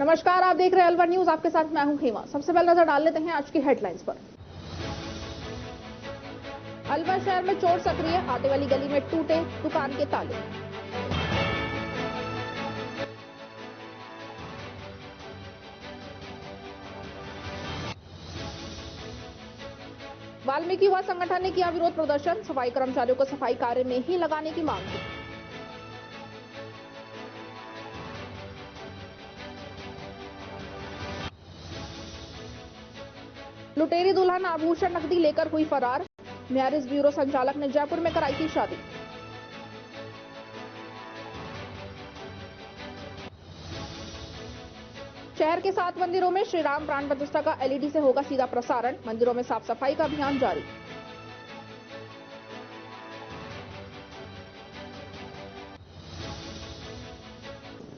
नमस्कार, आप देख रहे हैं अलवर न्यूज। आपके साथ मैं हूं हेमा। सबसे पहले नजर डाल लेते हैं आज की हेडलाइंस पर। अलवर शहर में चोर सक्रिय, आटे वाली गली में टूटे दुकान के ताले। वाल्मीकि युवा संगठन ने किया विरोध प्रदर्शन, सफाई कर्मचारियों को सफाई कार्य में ही लगाने की मांग की। लुटेरी दुल्हन आभूषण नकदी लेकर हुई फरार, मैरिज ब्यूरो संचालक ने जयपुर में कराई थी शादी। शहर के 7 मंदिरों में श्री राम प्राण प्रतिष्ठा का एलईडी से होगा सीधा प्रसारण, मंदिरों में साफ सफाई का अभियान जारी।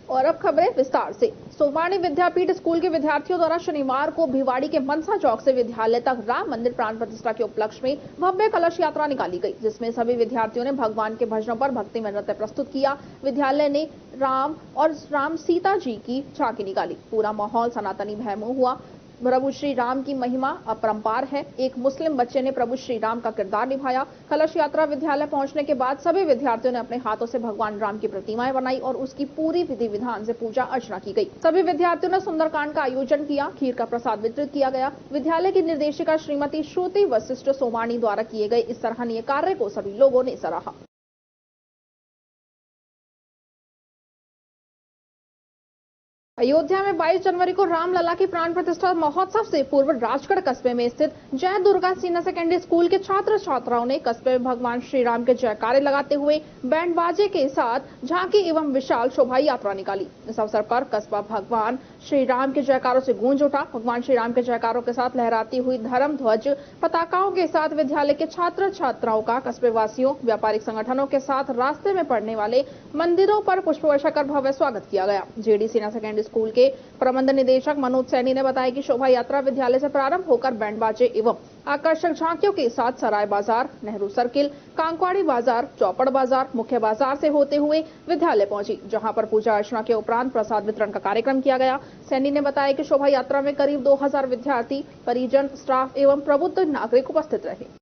और अब खबरें विस्तार से। सोमानी विद्यापीठ स्कूल के विद्यार्थियों द्वारा शनिवार को भिवाड़ी के मनसा चौक से विद्यालय तक राम मंदिर प्राण प्रतिष्ठा के उपलक्ष्य में भव्य कलश यात्रा निकाली गई, जिसमें सभी विद्यार्थियों ने भगवान के भजनों पर भक्ति में नृत्य प्रस्तुत किया। विद्यालय ने राम और राम सीता जी की झांकी निकाली। पूरा माहौल सनातनी भयमय हुआ। प्रभु श्री राम की महिमा अपरंपार है। एक मुस्लिम बच्चे ने प्रभु श्री राम का किरदार निभाया। कलश यात्रा विद्यालय पहुंचने के बाद सभी विद्यार्थियों ने अपने हाथों से भगवान राम की प्रतिमाएं बनाई और उसकी पूरी विधि विधान से पूजा अर्चना की गई। सभी विद्यार्थियों ने सुंदरकांड का आयोजन किया। खीर का प्रसाद वितरित किया गया। विद्यालय की निर्देशिका श्रीमती श्रुति वशिष्ठ सोमानी द्वारा किए गए इस सराहनीय कार्य को सभी लोगों ने सराहा। अयोध्या में 22 जनवरी को रामलला की प्राण प्रतिष्ठा महोत्सव से पूर्व राजगढ़ कस्बे में स्थित जय दुर्गा सीनियर सेकेंडरी स्कूल के छात्र छात्राओं ने कस्बे में भगवान श्री राम के जयकारे लगाते हुए बैंड बाजे के साथ झांकी एवं विशाल शोभा यात्रा निकाली। इस अवसर पर कस्बा भगवान श्री राम के जयकारों से गूंज उठा। भगवान श्री राम के जयकारों के साथ लहराती हुई धर्म ध्वज पताकाओं के साथ विद्यालय के छात्र छात्राओं का कस्बे वासियों, व्यापारिक संगठनों के साथ रास्ते में पड़ने वाले मंदिरों पर पुष्प वर्षा कर भव्य स्वागत किया गया। जेडी सीनियर सेकेंडरी स्कूल के प्रबंध निदेशक मनोज सैनी ने बताया कि शोभा यात्रा विद्यालय से प्रारंभ होकर बैंड बाजे एवं आकर्षक झांकियों के साथ सराय बाजार, नेहरू सर्किल, कांकवाड़ी बाजार, चौपड़ बाजार, मुख्य बाजार से होते हुए विद्यालय पहुंची, जहां पर पूजा अर्चना के उपरांत प्रसाद वितरण का कार्यक्रम किया गया। सैनी ने बताया कि शोभा यात्रा में करीब 2000 विद्यार्थी, परिजन, स्टाफ एवं प्रबुद्ध नागरिक उपस्थित रहे।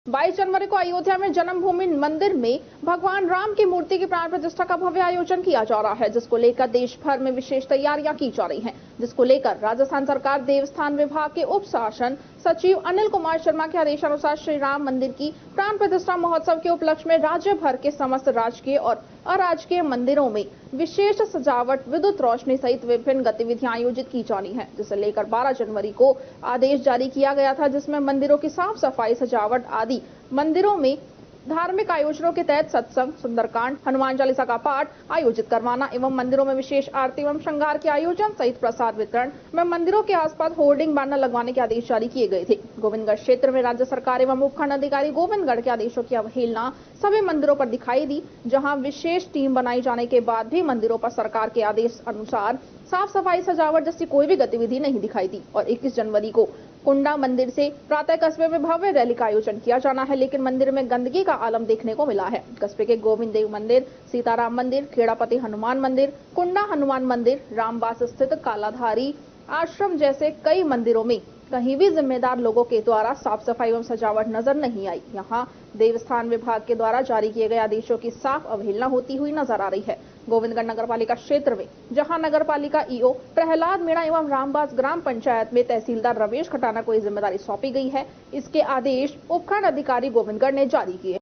22 जनवरी को अयोध्या में जन्मभूमि मंदिर में भगवान राम की मूर्ति की प्राण प्रतिष्ठा का भव्य आयोजन किया जा रहा है, जिसको लेकर देश भर में विशेष तैयारियां की जा रही हैं, जिसको लेकर राजस्थान सरकार देवस्थान विभाग के उप शासन सचिव अनिल कुमार शर्मा के आदेशानुसार श्री राम मंदिर की प्राण प्रतिष्ठा महोत्सव के उपलक्ष्य में राज्य भर के समस्त राजकीय और अराजकीय मंदिरों में विशेष सजावट, विद्युत रोशनी सहित विभिन्न गतिविधियां आयोजित की जानी है, जिसे लेकर 12 जनवरी को आदेश जारी किया गया था, जिसमें मंदिरों की साफ सफाई, सजावट आदि, मंदिरों में धार्मिक आयोजनों के तहत सत्संग, सुंदरकांड, हनुमान चालीसा का पाठ आयोजित करवाना एवं मंदिरों में विशेष आरती एवं श्रृंगार के आयोजन सहित प्रसाद वितरण में मंदिरों के आसपास होर्डिंग बैनर लगवाने के आदेश जारी किए गए थे। गोविंदगढ़ क्षेत्र में राज्य सरकार एवं उपखंड अधिकारी गोविंदगढ़ के आदेशों की अवहेलना सभी मंदिरों पर दिखाई दी, जहाँ विशेष टीम बनाई जाने के बाद भी मंदिरों पर सरकार के आदेश अनुसार साफ सफाई, सजावट जैसी कोई भी गतिविधि नहीं दिखाई दी। और 21 जनवरी को कुंडा मंदिर से प्रातः कस्बे में भव्य रैली का आयोजन किया जाना है, लेकिन मंदिर में गंदगी का आलम देखने को मिला है। कस्बे के गोविंद देव मंदिर, सीताराम मंदिर, खेड़ापति हनुमान मंदिर, कुंडा हनुमान मंदिर, रामबास स्थित कालाधारी आश्रम जैसे कई मंदिरों में कहीं भी जिम्मेदार लोगों के द्वारा साफ सफाई एवं सजावट नजर नहीं आई। यहाँ देवस्थान विभाग के द्वारा जारी किए गए आदेशों की साफ अवहेलना होती हुई नजर आ रही है। गोविंदगढ़ नगरपालिका क्षेत्र में जहां नगरपालिका ईओ प्रहलाद मीणा एवं रामबास ग्राम पंचायत में तहसीलदार रमेश खटाना को जिम्मेदारी सौंपी गई है, इसके आदेश उपखंड अधिकारी गोविंदगढ़ ने जारी किए।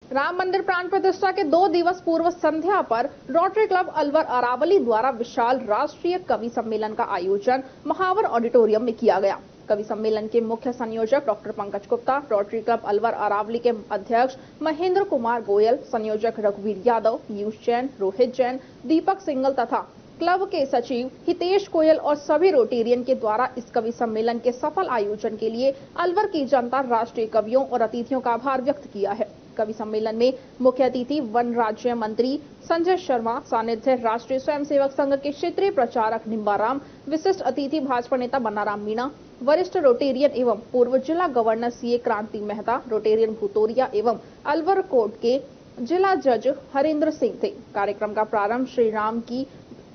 राम मंदिर प्राण प्रतिष्ठा के 2 दिवस पूर्व संध्या पर रोटरी क्लब अलवर अरावली द्वारा विशाल राष्ट्रीय कवि सम्मेलन का आयोजन महावर ऑडिटोरियम में किया गया। कवि सम्मेलन के मुख्य संयोजक doctor Pankaj Gupta, Rotary Club Alwar Aravali के अध्यक्ष महेंद्र कुमार गोयल, संयोजक रघुवीर यादव, पीयूष जैन, रोहित जैन, दीपक सिंगल तथा क्लब के सचिव हितेश गोयल और सभी रोटेरियन के द्वारा इस कवि सम्मेलन के सफल आयोजन के लिए अलवर की जनता, राष्ट्रीय कवियों और अतिथियों का आभार व्यक्त किया है। कवि सम्मेलन में मुख्य अतिथि वन राज्य मंत्री संजय शर्मा, सानिध्य राष्ट्रीय स्वयंसेवक संघ के क्षेत्रीय प्रचारक निम्बाराम, विशिष्ट अतिथि भाजपा नेता बनाराम मीणा, वरिष्ठ रोटेरियन एवं पूर्व जिला गवर्नर सीए क्रांति मेहता, रोटेरियन भूतोरिया एवं अलवर कोर्ट के जिला जज हरेंद्र सिंह थे। कार्यक्रम का प्रारंभ श्री राम की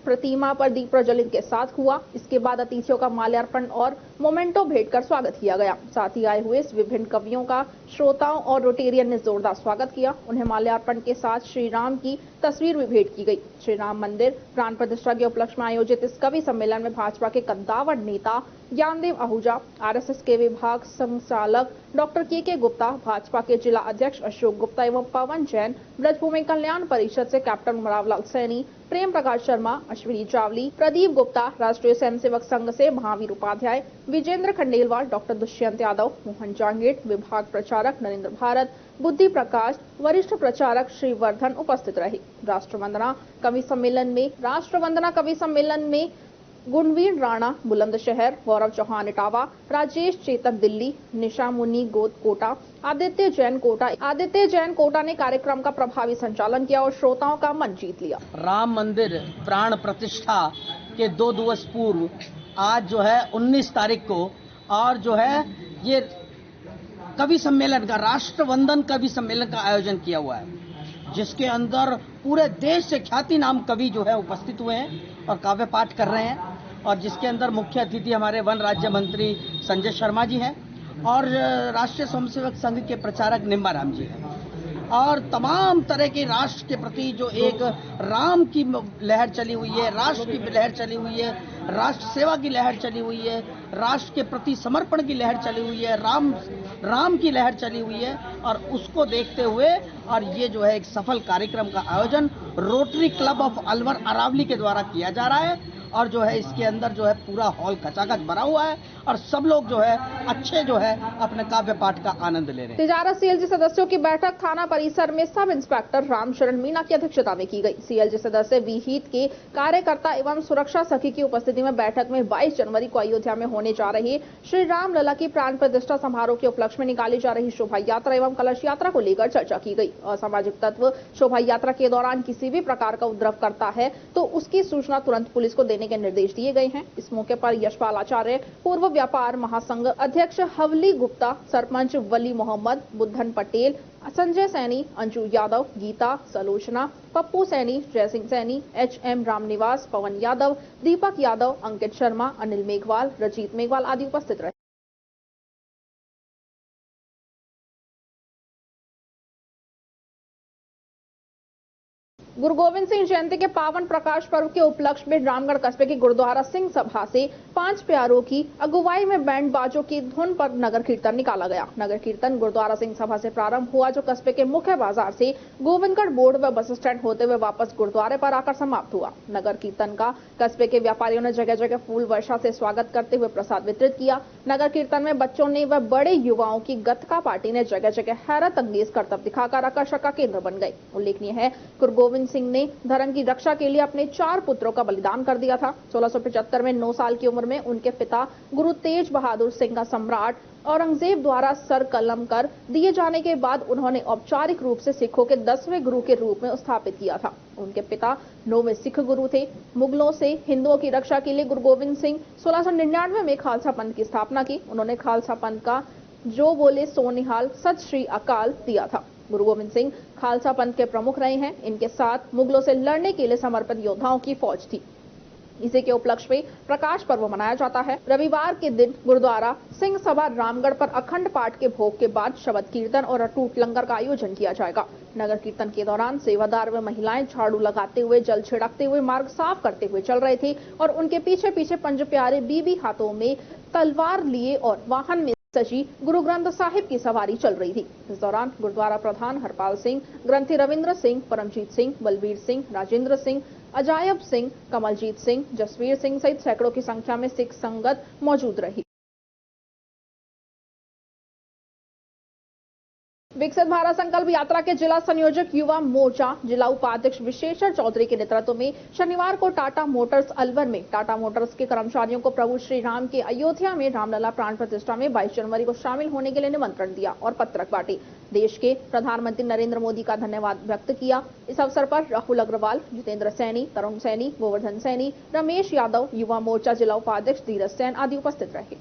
प्रतिमा पर दीप प्रज्वलित के साथ हुआ। इसके बाद अतिथियों का माल्यार्पण और मोमेंटो भेंट कर स्वागत किया गया। साथ ही आए हुए विभिन्न कवियों का श्रोताओं और रोटेरियन ने जोरदार स्वागत किया। उन्हें माल्यार्पण के साथ श्री राम की तस्वीर भी भेंट की गई। श्री राम मंदिर प्राण प्रतिष्ठा के उपलक्ष्य में आयोजित इस कवि सम्मेलन में भाजपा के कद्दावर नेता ज्ञानदेव आहूजा, आरएसएस के विभाग संचालक डॉक्टर के गुप्ता, भाजपा के जिला अध्यक्ष अशोक गुप्ता एवं पवन जैन, ब्रजभूमि कल्याण परिषद से कैप्टन मरावलाल सैनी, प्रेम प्रकाश शर्मा, अश्विनी चावली, प्रदीप गुप्ता, राष्ट्रीय स्वयंसेवक संघ से महावीर उपाध्याय, विजेंद्र खंडेलवाल, डॉक्टर दुष्यंत यादव, मोहन जांगेट, विभाग प्रचारक नरेंद्र भारत, बुद्धि प्रकाश, वरिष्ठ प्रचारक श्रीवर्धन उपस्थित रहे। राष्ट्रवंदना कवि सम्मेलन में गुणवीर राणा बुलंदशहर, गौरव चौहान इटावा, राजेश चेतक दिल्ली, निशा मुनि गोद कोटा, आदित्य जैन कोटा ने कार्यक्रम का प्रभावी संचालन किया और श्रोताओं का मन जीत लिया। राम मंदिर प्राण प्रतिष्ठा के 2 दिवस पूर्व आज जो है 19 तारीख को और जो है ये कवि सम्मेलन का राष्ट्रवंदन कवि सम्मेलन का आयोजन किया हुआ है, जिसके अंदर पूरे देश से ख्याति नाम कवि जो है उपस्थित हुए हैं और काव्य पाठ कर रहे हैं, और जिसके अंदर मुख्य अतिथि हमारे वन राज्य मंत्री संजय शर्मा जी हैं और राष्ट्रीय स्वयंसेवक संघ के प्रचारक निम्बाराम जी हैं, और तमाम तरह के राष्ट्र के प्रति जो एक राम की लहर चली हुई है, राष्ट्र की लहर चली हुई है, राष्ट्र सेवा की लहर चली हुई है, राष्ट्र के प्रति समर्पण की लहर चली हुई है, राम की लहर चली हुई है, और उसको देखते हुए और ये जो है एक सफल कार्यक्रम का आयोजन Rotary Club of Alwar Aravali के द्वारा किया जा रहा है, और जो है इसके अंदर जो है पूरा हॉल खचाखच भरा हुआ है और सब लोग जो है अच्छे जो है अपने काव्य पाठ का आनंद ले रहे हैं। तिजारत सीएलजी सदस्यों की बैठक थाना परिसर में सब इंस्पेक्टर रामशरण मीणा की अध्यक्षता में की गई। सीएलजी सदस्य विहित के कार्यकर्ता एवं सुरक्षा सखी की उपस्थिति में बैठक में 22 जनवरी को अयोध्या में होने जा रही श्री राम लला की प्राण प्रतिष्ठा समारोह के उपलक्ष्य में निकाली जा रही शोभा यात्रा एवं कलश यात्रा को लेकर चर्चा की गई। असामाजिक तत्व शोभा यात्रा के दौरान किसी भी प्रकार का उपद्रव करता है तो उसकी सूचना तुरंत पुलिस को देने के निर्देश दिए गए हैं। इस मौके पर यशपाल आचार्य, पूर्व व्यापार महासंघ अध्यक्ष हवली गुप्ता, सरपंच वली मोहम्मद, बुद्धन पटेल, संजय सैनी, अंजू यादव, गीता सलोचना, पप्पू सैनी, जयसिंह सैनी, HM रामनिवास, पवन यादव, दीपक यादव, अंकित शर्मा, अनिल मेघवाल, रजीत मेघवाल आदि उपस्थित रहे। गुरु गोविंद सिंह जयंती के पावन प्रकाश पर्व के उपलक्ष्य में रामगढ़ कस्बे की गुरुद्वारा सिंह सभा से 5 प्यारों की अगुवाई में बैंड बाजों की धुन पर नगर कीर्तन निकाला गया। नगर कीर्तन गुरुद्वारा सिंह सभा से प्रारंभ हुआ, जो कस्बे के मुख्य बाजार से गोविंदगढ़ बोर्ड व बस स्टैंड होते हुए वापस गुरुद्वारे पर आकर समाप्त हुआ। नगर कीर्तन का कस्बे के व्यापारियों ने जगह जगह फूल वर्षा से स्वागत करते हुए प्रसाद वितरित किया। नगर कीर्तन में बच्चों ने व बड़े युवाओं की गतका पार्टी ने जगह जगह हैरत अंगेज करतब दिखाकर आकर्षण का केंद्र बन गए। उल्लेखनीय है, गुरु गोविंद सिंह ने धर्म की रक्षा के लिए अपने 4 पुत्रों का बलिदान कर दिया था। 1675 में 9 साल की उम्र में उनके पिता गुरु तेज बहादुर सिंह का सम्राट औरंगजेब द्वारा सर कलम कर दिए जाने के बाद उन्होंने औपचारिक रूप से सिखों के 10वें गुरु के रूप में स्थापित किया था। उनके पिता 9वें सिख गुरु थे। मुगलों से हिंदुओं की रक्षा के लिए गुरु गोविंद सिंह 1699 में खालसा पंथ की स्थापना की। उन्होंने खालसा पंथ का जो बोले सो निहाल सत श्री अकाल दिया था। गुरु गोविंद सिंह खालसा पंथ के प्रमुख रहे हैं। इनके साथ मुगलों से लड़ने के लिए समर्पित योद्धाओं की फौज थी। इसी के उपलक्ष्य में प्रकाश पर्व मनाया जाता है। रविवार के दिन गुरुद्वारा सिंह सभा रामगढ़ पर अखंड पाठ के भोग के बाद शबद कीर्तन और अटूट लंगर का आयोजन किया जाएगा। नगर कीर्तन के दौरान सेवादार व महिलाएं झाड़ू लगाते हुए, जल छिड़कते हुए, मार्ग साफ करते हुए चल रहे थे और उनके पीछे पीछे 5 प्यारे बीबी हाथों में तलवार लिए और वाहन में सजी गुरु ग्रंथ साहिब की सवारी चल रही थी। इस दौरान गुरुद्वारा प्रधान हरपाल सिंह, ग्रंथी रविंद्र सिंह, परमजीत सिंह, बलबीर सिंह, राजेंद्र सिंह, अजायब सिंह, कमलजीत सिंह, जसवीर सिंह सहित सैकड़ों की संख्या में सिख संगत मौजूद रही। विकसित भारत संकल्प यात्रा के जिला संयोजक युवा मोर्चा जिला उपाध्यक्ष विशेश्वर चौधरी के नेतृत्व में शनिवार को टाटा मोटर्स अलवर में टाटा मोटर्स के कर्मचारियों को प्रभु श्री राम के अयोध्या में रामलला प्राण प्रतिष्ठा में 22 जनवरी को शामिल होने के लिए निमंत्रण दिया और पत्रक बांटे। देश के प्रधानमंत्री नरेंद्र मोदी का धन्यवाद व्यक्त किया। इस अवसर पर राहुल अग्रवाल, जितेंद्र सैनी, तरुण सैनी, गोवर्धन सैनी, रमेश यादव, युवा मोर्चा जिला उपाध्यक्ष धीरज सैन आदि उपस्थित रहे।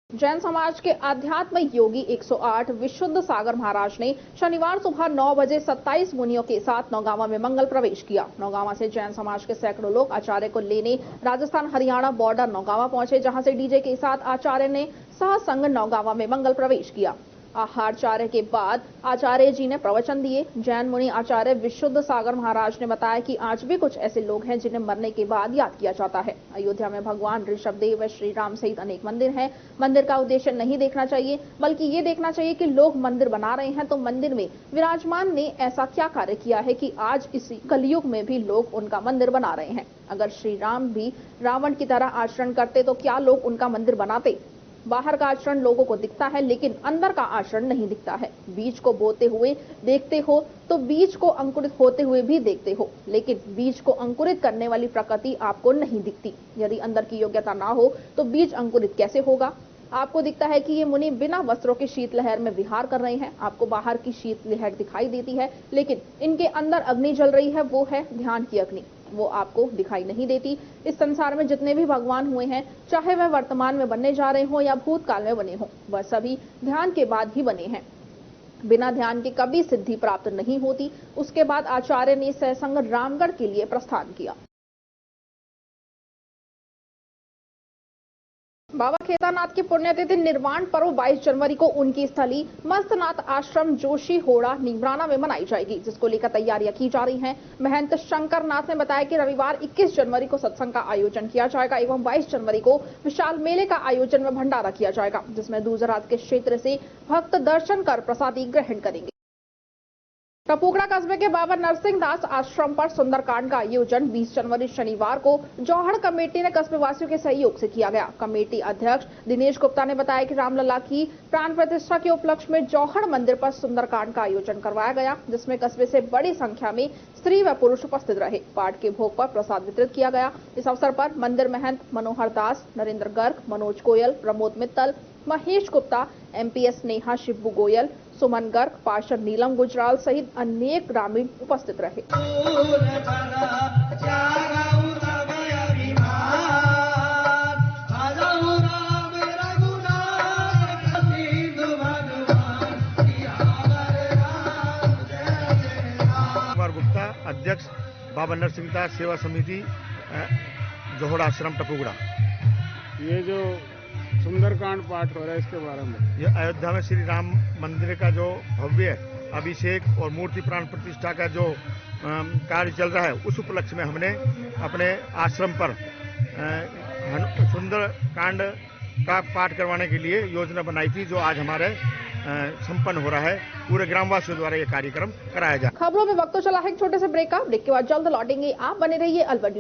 जैन समाज के आध्यात्म योगी 108 विशुद्ध सागर महाराज ने शनिवार सुबह 9 बजे 27 मुनियों के साथ नौगांवा में मंगल प्रवेश किया। नौगांवा से जैन समाज के सैकड़ों लोग आचार्य को लेने राजस्थान हरियाणा बॉर्डर नौगांवा पहुंचे, जहां से डीजे के साथ आचार्य ने सहसंग नौगांवा में मंगल प्रवेश किया। आहारचार्य के बाद आचार्य जी ने प्रवचन दिए। जैन मुनि आचार्य विशुद्ध सागर महाराज ने बताया कि आज भी कुछ ऐसे लोग हैं जिन्हें मरने के बाद याद किया जाता है। अयोध्या में भगवान ऋषभदेव व श्री राम सहित अनेक मंदिर हैं। मंदिर का उद्देश्य नहीं देखना चाहिए, बल्कि ये देखना चाहिए कि लोग मंदिर बना रहे हैं तो मंदिर में विराजमान ने ऐसा क्या कार्य किया है कि आज इस कलयुग में भी लोग उनका मंदिर बना रहे हैं। अगर श्री राम भी रावण की तरह आचरण करते तो क्या लोग उनका मंदिर बनाते? बाहर का आचरण लोगों को दिखता है, लेकिन अंदर का आचरण नहीं दिखता है। बीज को बोते हुए देखते हो तो बीज को अंकुरित होते हुए भी देखते हो, लेकिन बीज को अंकुरित करने वाली प्रकृति आपको नहीं दिखती। यदि अंदर की योग्यता ना हो तो बीज अंकुरित कैसे होगा? आपको दिखता है कि ये मुनि बिना वस्त्रों की शीतलहर में विहार कर रहे हैं। आपको बाहर की शीतलहर दिखाई देती है, लेकिन इनके अंदर अग्नि जल रही है, वो है ध्यान की अग्नि। वो आपको दिखाई नहीं देती। इस संसार में जितने भी भगवान हुए हैं, चाहे वह वर्तमान में बनने जा रहे हो या भूतकाल में बने हो, वह सभी ध्यान के बाद ही बने हैं। बिना ध्यान के कभी सिद्धि प्राप्त नहीं होती। उसके बाद आचार्य ने सहसंग रामगढ़ के लिए प्रस्थान किया। बाबा केदारनाथ की पुण्यतिथि निर्वाण पर्व 22 जनवरी को उनकी स्थली मस्तनाथ आश्रम जोशी होड़ा नीमराना में मनाई जाएगी, जिसको लेकर तैयारियां की जा रही हैं। महंत शंकर नाथ ने बताया कि रविवार 21 जनवरी को सत्संग का आयोजन किया जाएगा एवं 22 जनवरी को विशाल मेले का आयोजन में भंडारा किया जाएगा, जिसमें दूर दराज के क्षेत्र से भक्त दर्शन कर प्रसादी ग्रहण करेंगे। टपुगड़ा कस्बे के बाबा नरसिंह दास आश्रम पर सुंदरकांड का आयोजन 20 जनवरी शनिवार को जौहड़ कमेटी ने कस्बे वासियों के सहयोग से किया गया। कमेटी अध्यक्ष दिनेश गुप्ता ने बताया कि रामलला की प्राण प्रतिष्ठा के उपलक्ष्य में जौहड़ मंदिर पर सुंदरकांड का आयोजन करवाया गया, जिसमें कस्बे से बड़ी संख्या में स्त्री व पुरुष उपस्थित रहे। पाठ के भोग पर प्रसाद वितरित किया गया। इस अवसर पर मंदिर महंत मनोहर दास, नरेंद्र गर्ग, मनोज गोयल, प्रमोद मित्तल, महेश गुप्ता, एमपीएस नेहा शिब्बू गोयल, सुमन गर्ग, पार्षद नीलम गुजराल सहित अनेक ग्रामीण उपस्थित रहे। कुमार गुप्ता, अध्यक्ष बाबा नरसिंह दास सेवा समिति जोहड़ आश्रम टपुगड़ा। ये जो सुंदरकांड पाठ हो रहा है इसके बारे में, ये अयोध्या में श्री राम मंदिर का जो भव्य अभिषेक और मूर्ति प्राण प्रतिष्ठा का जो कार्य चल रहा है, उस उपलक्ष्य में हमने अपने आश्रम पर सुंदरकांड का पाठ करवाने के लिए योजना बनाई थी, जो आज हमारे संपन्न हो रहा है। पूरे ग्रामवासियों द्वारा ये कार्यक्रम कराया जा। खबरों में वक्त तो चला है एक छोटे से ब्रेक का। ब्रेक के बाद जल्द लौटेंगे। आप बने रहिए अलवर।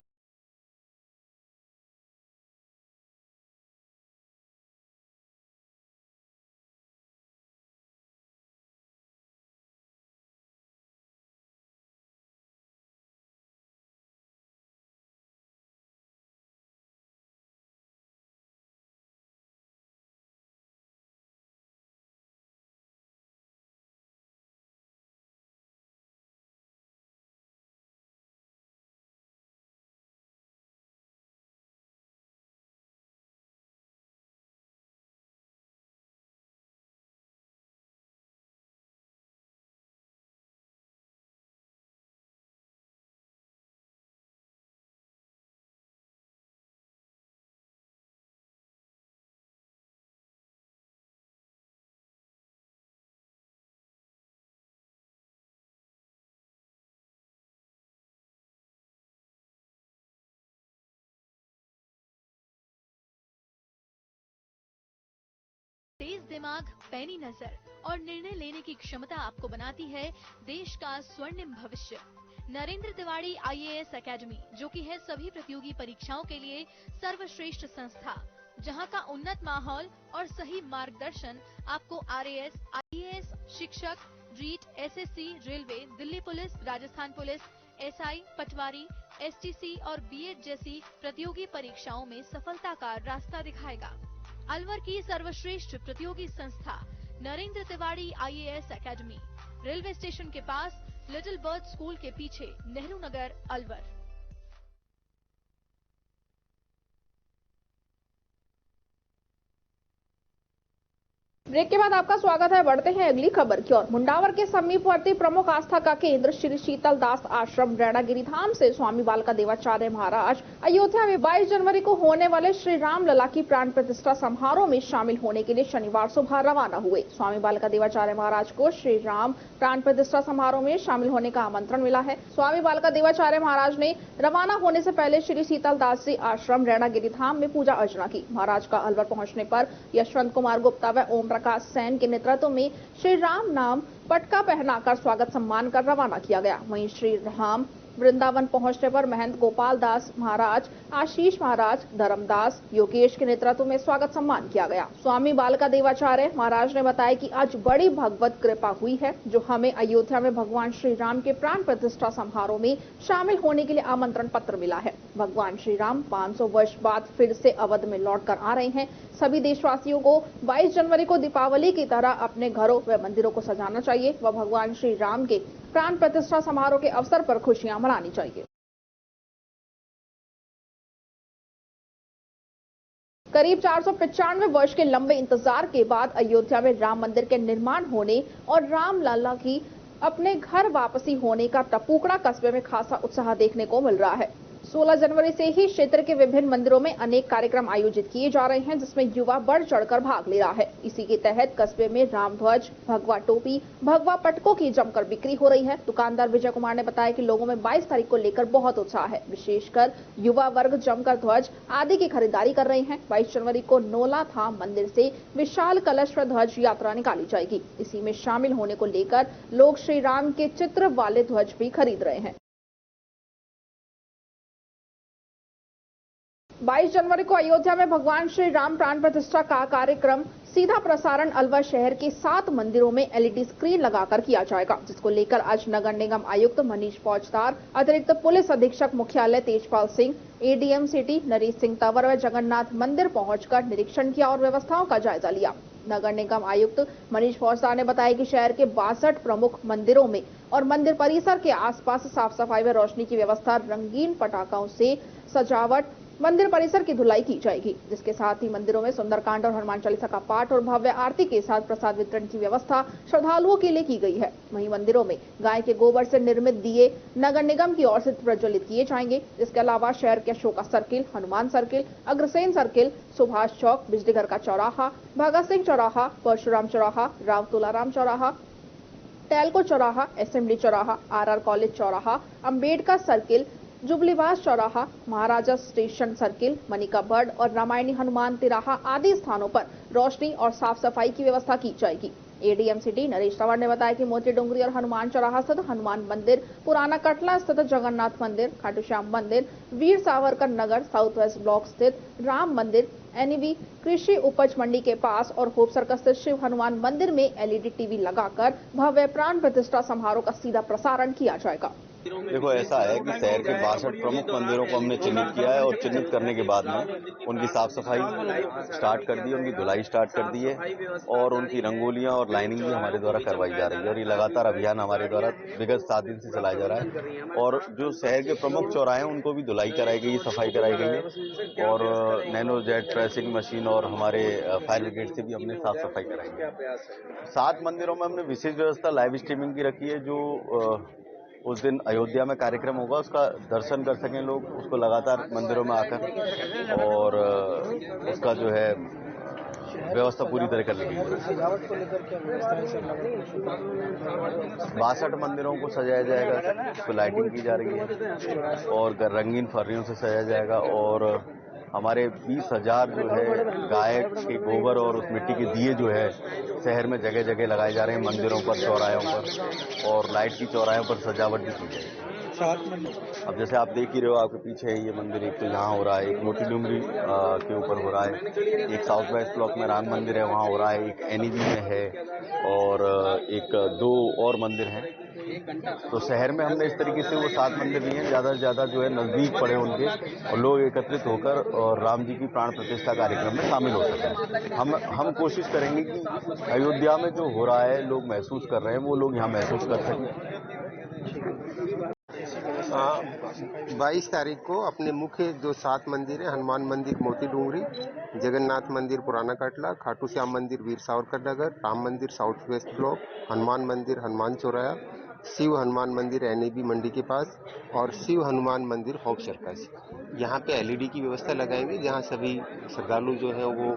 तेज दिमाग, पैनी नजर और निर्णय लेने की क्षमता आपको बनाती है देश का स्वर्णिम भविष्य। नरेंद्र तिवारी आईएएस एकेडमी, जो कि है सभी प्रतियोगी परीक्षाओं के लिए सर्वश्रेष्ठ संस्था, जहां का उन्नत माहौल और सही मार्गदर्शन आपको आरएएस, आईएएस, शिक्षक, REET, SSC, railway, Delhi police, Rajasthan police, SI, patwari, STC और बीएड जैसी प्रतियोगी परीक्षाओं में सफलता का रास्ता दिखाएगा। अलवर की सर्वश्रेष्ठ प्रतियोगी संस्था Narendra Tiwari IAS academy, railway station के पास, लिटिल बर्ड स्कूल के पीछे, नेहरू नगर, अलवर। ब्रेक के बाद आपका स्वागत है। बढ़ते हैं अगली खबर की ओर। मुंडावर के समीपवर्ती प्रमुख आस्था का केंद्र श्री शीतल दास आश्रम रैणागिरी धाम से स्वामी बालका देवाचार्य महाराज अयोध्या में 22 जनवरी को होने वाले श्री राम लला की प्राण प्रतिष्ठा समारोह में शामिल होने के लिए शनिवार सुबह रवाना हुए। स्वामी बालका देवाचार्य महाराज को श्री राम प्राण प्रतिष्ठा समारोह में शामिल होने का आमंत्रण मिला है। स्वामी बालका देवाचार्य महाराज ने रवाना होने से पहले श्री शीतल दास जी आश्रम रैणागिरी धाम में पूजा अर्चना की। महाराज का अलवर पहुंचने पर यशवंत कुमार गुप्ता व ओम प्रकाश सैन के नेतृत्व में श्री राम नाम पटका पहनाकर स्वागत सम्मान कर रवाना किया गया। वहीं श्री राम वृंदावन पहुंचने पर महंत गोपाल दास महाराज, आशीष महाराज, धर्मदास, योगेश के नेतृत्व में स्वागत सम्मान किया गया। स्वामी बालका देवाचार्य महाराज ने बताया कि आज बड़ी भगवत कृपा हुई है, जो हमें अयोध्या में भगवान श्री राम के प्राण प्रतिष्ठा समारोह में शामिल होने के लिए आमंत्रण पत्र मिला है। भगवान श्री राम 500 वर्ष बाद फिर से अवध में लौटकर आ रहे हैं। सभी देशवासियों को 22 जनवरी को दीपावली की तरह अपने घरों व मंदिरों को सजाना चाहिए व भगवान श्री राम के प्राण प्रतिष्ठा समारोह के अवसर पर खुशियां मनानी चाहिए। करीब 495 वर्ष के लंबे इंतजार के बाद अयोध्या में राम मंदिर के निर्माण होने और राम लला की अपने घर वापसी होने का टपुकड़ा कस्बे में खासा उत्साह देखने को मिल रहा है। 16 जनवरी से ही क्षेत्र के विभिन्न मंदिरों में अनेक कार्यक्रम आयोजित किए जा रहे हैं, जिसमें युवा बढ़ चढ़कर भाग ले रहा है। इसी के तहत कस्बे में राम ध्वज, भगवा टोपी, भगवा पटकों की जमकर बिक्री हो रही है। दुकानदार विजय कुमार ने बताया कि लोगों में 22 तारीख को लेकर बहुत उत्साह है। विशेषकर युवा वर्ग जमकर ध्वज आदि की खरीदारी कर रहे हैं। 22 जनवरी को नोला धाम मंदिर से विशाल कलश व ध्वज यात्रा निकाली जाएगी। इसी में शामिल होने को लेकर लोग श्री राम के चित्र वाले ध्वज भी खरीद रहे हैं। 22 जनवरी को अयोध्या में भगवान श्री राम प्राण प्रतिष्ठा का कार्यक्रम सीधा प्रसारण अलवर शहर के 7 मंदिरों में एलईडी स्क्रीन लगाकर किया जाएगा, जिसको लेकर आज नगर निगम आयुक्त मनीष फौजदार, अतिरिक्त पुलिस अधीक्षक मुख्यालय तेजपाल सिंह, एडीएम सिटी नरेश सिंह तंवर व जगन्नाथ मंदिर पहुंचकर निरीक्षण किया और व्यवस्थाओं का जायजा लिया। नगर निगम आयुक्त मनीष फौजदार ने बताया कि शहर के 62 प्रमुख मंदिरों में और मंदिर परिसर के आसपास साफ सफाई व रोशनी की व्यवस्था, रंगीन पटाखों से सजावट, मंदिर परिसर की धुलाई की जाएगी, जिसके साथ ही मंदिरों में सुंदरकांड और हनुमान चालीसा का पाठ और भव्य आरती के साथ प्रसाद वितरण की व्यवस्था श्रद्धालुओं के लिए की गई है। वहीं मंदिरों में गाय के गोबर से निर्मित दिए नगर निगम की ओर से प्रज्वलित किए जाएंगे। इसके अलावा शहर के Ashoka circle, Hanuman circle, Agrasen circle, Subhash Chowk, बिजलीघर का चौराहा, भगत सिंह चौराहा, परशुराम चौराहा, राव तुलाराम चौराहा, टेलको चौराहा, एसएमडी चौराहा, आरआर कॉलेज चौराहा, अम्बेडकर सर्किल, जुबलीवास चौराहा, महाराजा स्टेशन सर्किल, मनिका बर्ड और रामायणी हनुमान तिराहा आदि स्थानों पर रोशनी और साफ सफाई की व्यवस्था की जाएगी। एडीएम सिटी नरेश तंवर ने बताया कि मोती डोंगरी और हनुमान चौराहा स्थित हनुमान मंदिर, पुराना कटला स्थित जगन्नाथ मंदिर, खाटू श्याम मंदिर, Veer Savarkar Nagar south west block स्थित राम मंदिर, एनईवी कृषि उपज मंडी के पास और होप सर्कस स्थित शिव हनुमान मंदिर में एलईडी टीवी लगाकर भव्य प्राण प्रतिष्ठा समारोह का सीधा प्रसारण किया जाएगा। देखो, ऐसा है कि शहर के 62 प्रमुख मंदिरों को हमने चिन्हित किया है और चिन्हित करने के बाद में उनकी साफ सफाई स्टार्ट कर दी है, उनकी धुलाई स्टार्ट कर दी है और उनकी रंगोलियां और लाइनिंग भी हमारे द्वारा करवाई जा रही है और ये लगातार अभियान हमारे द्वारा विगत 7 दिन से चलाया जा रहा है। और जो शहर के प्रमुख चौराहे हैं उनको भी धुलाई कराई गई है, सफाई कराई गई है और नैनो जेट ट्रेसिंग मशीन और हमारे फायर ब्रिगेड से भी हमने साफ सफाई कराई है। 7 मंदिरों में हमने विशेष व्यवस्था लाइव स्ट्रीमिंग की रखी है। जो उस दिन अयोध्या में कार्यक्रम होगा उसका दर्शन कर सकें लोग, उसको लगातार मंदिरों में आकर और उसका जो है व्यवस्था पूरी तरह कर ली गई है। 62 मंदिरों को सजाया जाएगा, उसको लाइटिंग की जा रही है और रंगीन फर्रियों से सजाया जाएगा और हमारे 20,000 जो है गाय के गोबर और उस मिट्टी के दिए जो है शहर में जगह जगह लगाए जा रहे हैं, मंदिरों पर, चौराहों पर और लाइट की चौराहों पर सजावट भी की जाएगी। अब जैसे आप देख ही रहे हो, आपके पीछे है ये मंदिर, एक तो यहाँ हो रहा है, एक मोती डूंगरी के ऊपर हो रहा है, एक साउथ वेस्ट ब्लॉक में राम मंदिर है वहाँ हो रहा है, एक एनईवी में है और एक 2 और मंदिर हैं। तो शहर में हमने इस तरीके से वो 7 मंदिर लिए हैं, ज़्यादा से ज़्यादा जो है नज़दीक पड़े उनके और लोग एकत्रित होकर और राम जी की प्राण प्रतिष्ठा कार्यक्रम में शामिल हो सकें। हम कोशिश करेंगे कि अयोध्या में जो हो रहा है लोग महसूस कर रहे हैं वो लोग यहाँ महसूस कर सकें। 22 तारीख को अपने मुख्य जो 7 मंदिर है, हनुमान मंदिर मोती डूंगरी, जगन्नाथ मंदिर पुराना कटला, खाटू श्याम मंदिर वीर सावरकर नगर, राम मंदिर साउथ वेस्ट ब्लॉक, हनुमान मंदिर हनुमान चौराया, शिव हनुमान मंदिर एनएबी मंडी के पास और शिव हनुमान मंदिर होप सर्कस। यहाँ पे एलईडी की व्यवस्था लगाएंगे जहाँ सभी श्रद्धालु जो है वो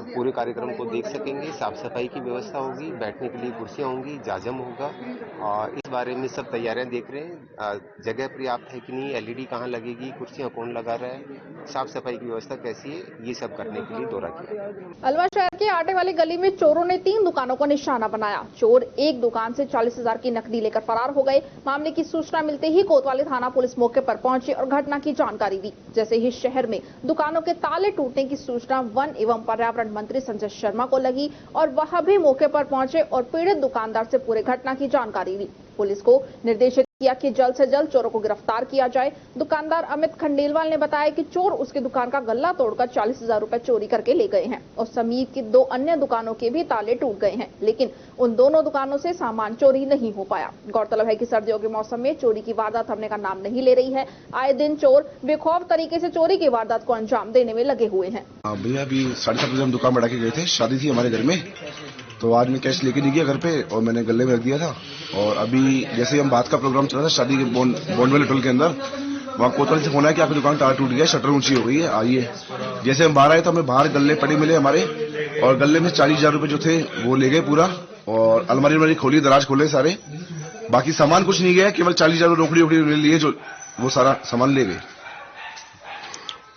पूरे कार्यक्रम को देख सकेंगे। साफ सफाई की व्यवस्था होगी, बैठने के लिए कुर्सियाँ होंगी, जाजम होगा और इस बारे में सब तैयारियां देख रहे हैं। जगह पर्याप्त है कि नहीं, एलईडी कहाँ लगेगी, कुर्सियाँ कौन लगा रहा है, साफ सफाई की व्यवस्था कैसी है, ये सब करने के लिए दौरा किया। अलवर शहर के आटे वाली गली में चोरों ने 3 दुकानों को निशाना बनाया। चोर एक दुकान से 40,000 की नकदी लेकर फरार हो गए। मामले की सूचना मिलते ही कोतवाली थाना पुलिस मौके पर पहुंची और घटना की जानकारी दी। जैसे ही शहर में दुकानों के ताले टूटने की सूचना वन एवं पर्यावरण मंत्री संजय शर्मा को लगी और वह भी मौके पर पहुंचे और पीड़ित दुकानदार से पूरे घटना की जानकारी ली। पुलिस को निर्देशित किया कि जल्द से जल्द चोरों को गिरफ्तार किया जाए। दुकानदार अमित खंडेलवाल ने बताया कि चोर उसकी दुकान का गल्ला तोड़कर 40,000 रुपए चोरी करके ले गए हैं और समीप की 2 अन्य दुकानों के भी ताले टूट गए हैं, लेकिन उन दोनों दुकानों से सामान चोरी नहीं हो पाया। गौरतलब है कि सर्दियों के मौसम में चोरी की वारदात थमने का नाम नहीं ले रही है। आए दिन चोर बेखौफ तरीके से चोरी की वारदात को अंजाम देने में लगे हुए हैं। भैया अभी 7:30 बजे हम दुकान बढ़ा के गए थे, शादी थी हमारे घर में, तो आज मैं कैश लेके नहीं गया घर पे और मैंने गले में रख दिया था। और अभी जैसे हम बात का प्रोग्राम चल रहा था शादी के बॉन्डवेल होटल के अंदर, वहाँ कोतवाल से फोन आया कि आपकी दुकान तार टूट गया, शटर ऊंची हो गई है, आइए। जैसे हम बाहर आए तो हमें बाहर गले पड़े मिले हमारे, और गले में 40,000 रुपए जो थे वो ले गए पूरा, और अलमारी खोली, दराज खोले सारे, बाकी सामान कुछ नहीं गया, केवल 40,000 रोकड़ी लिए जो वो सारा सामान ले गए।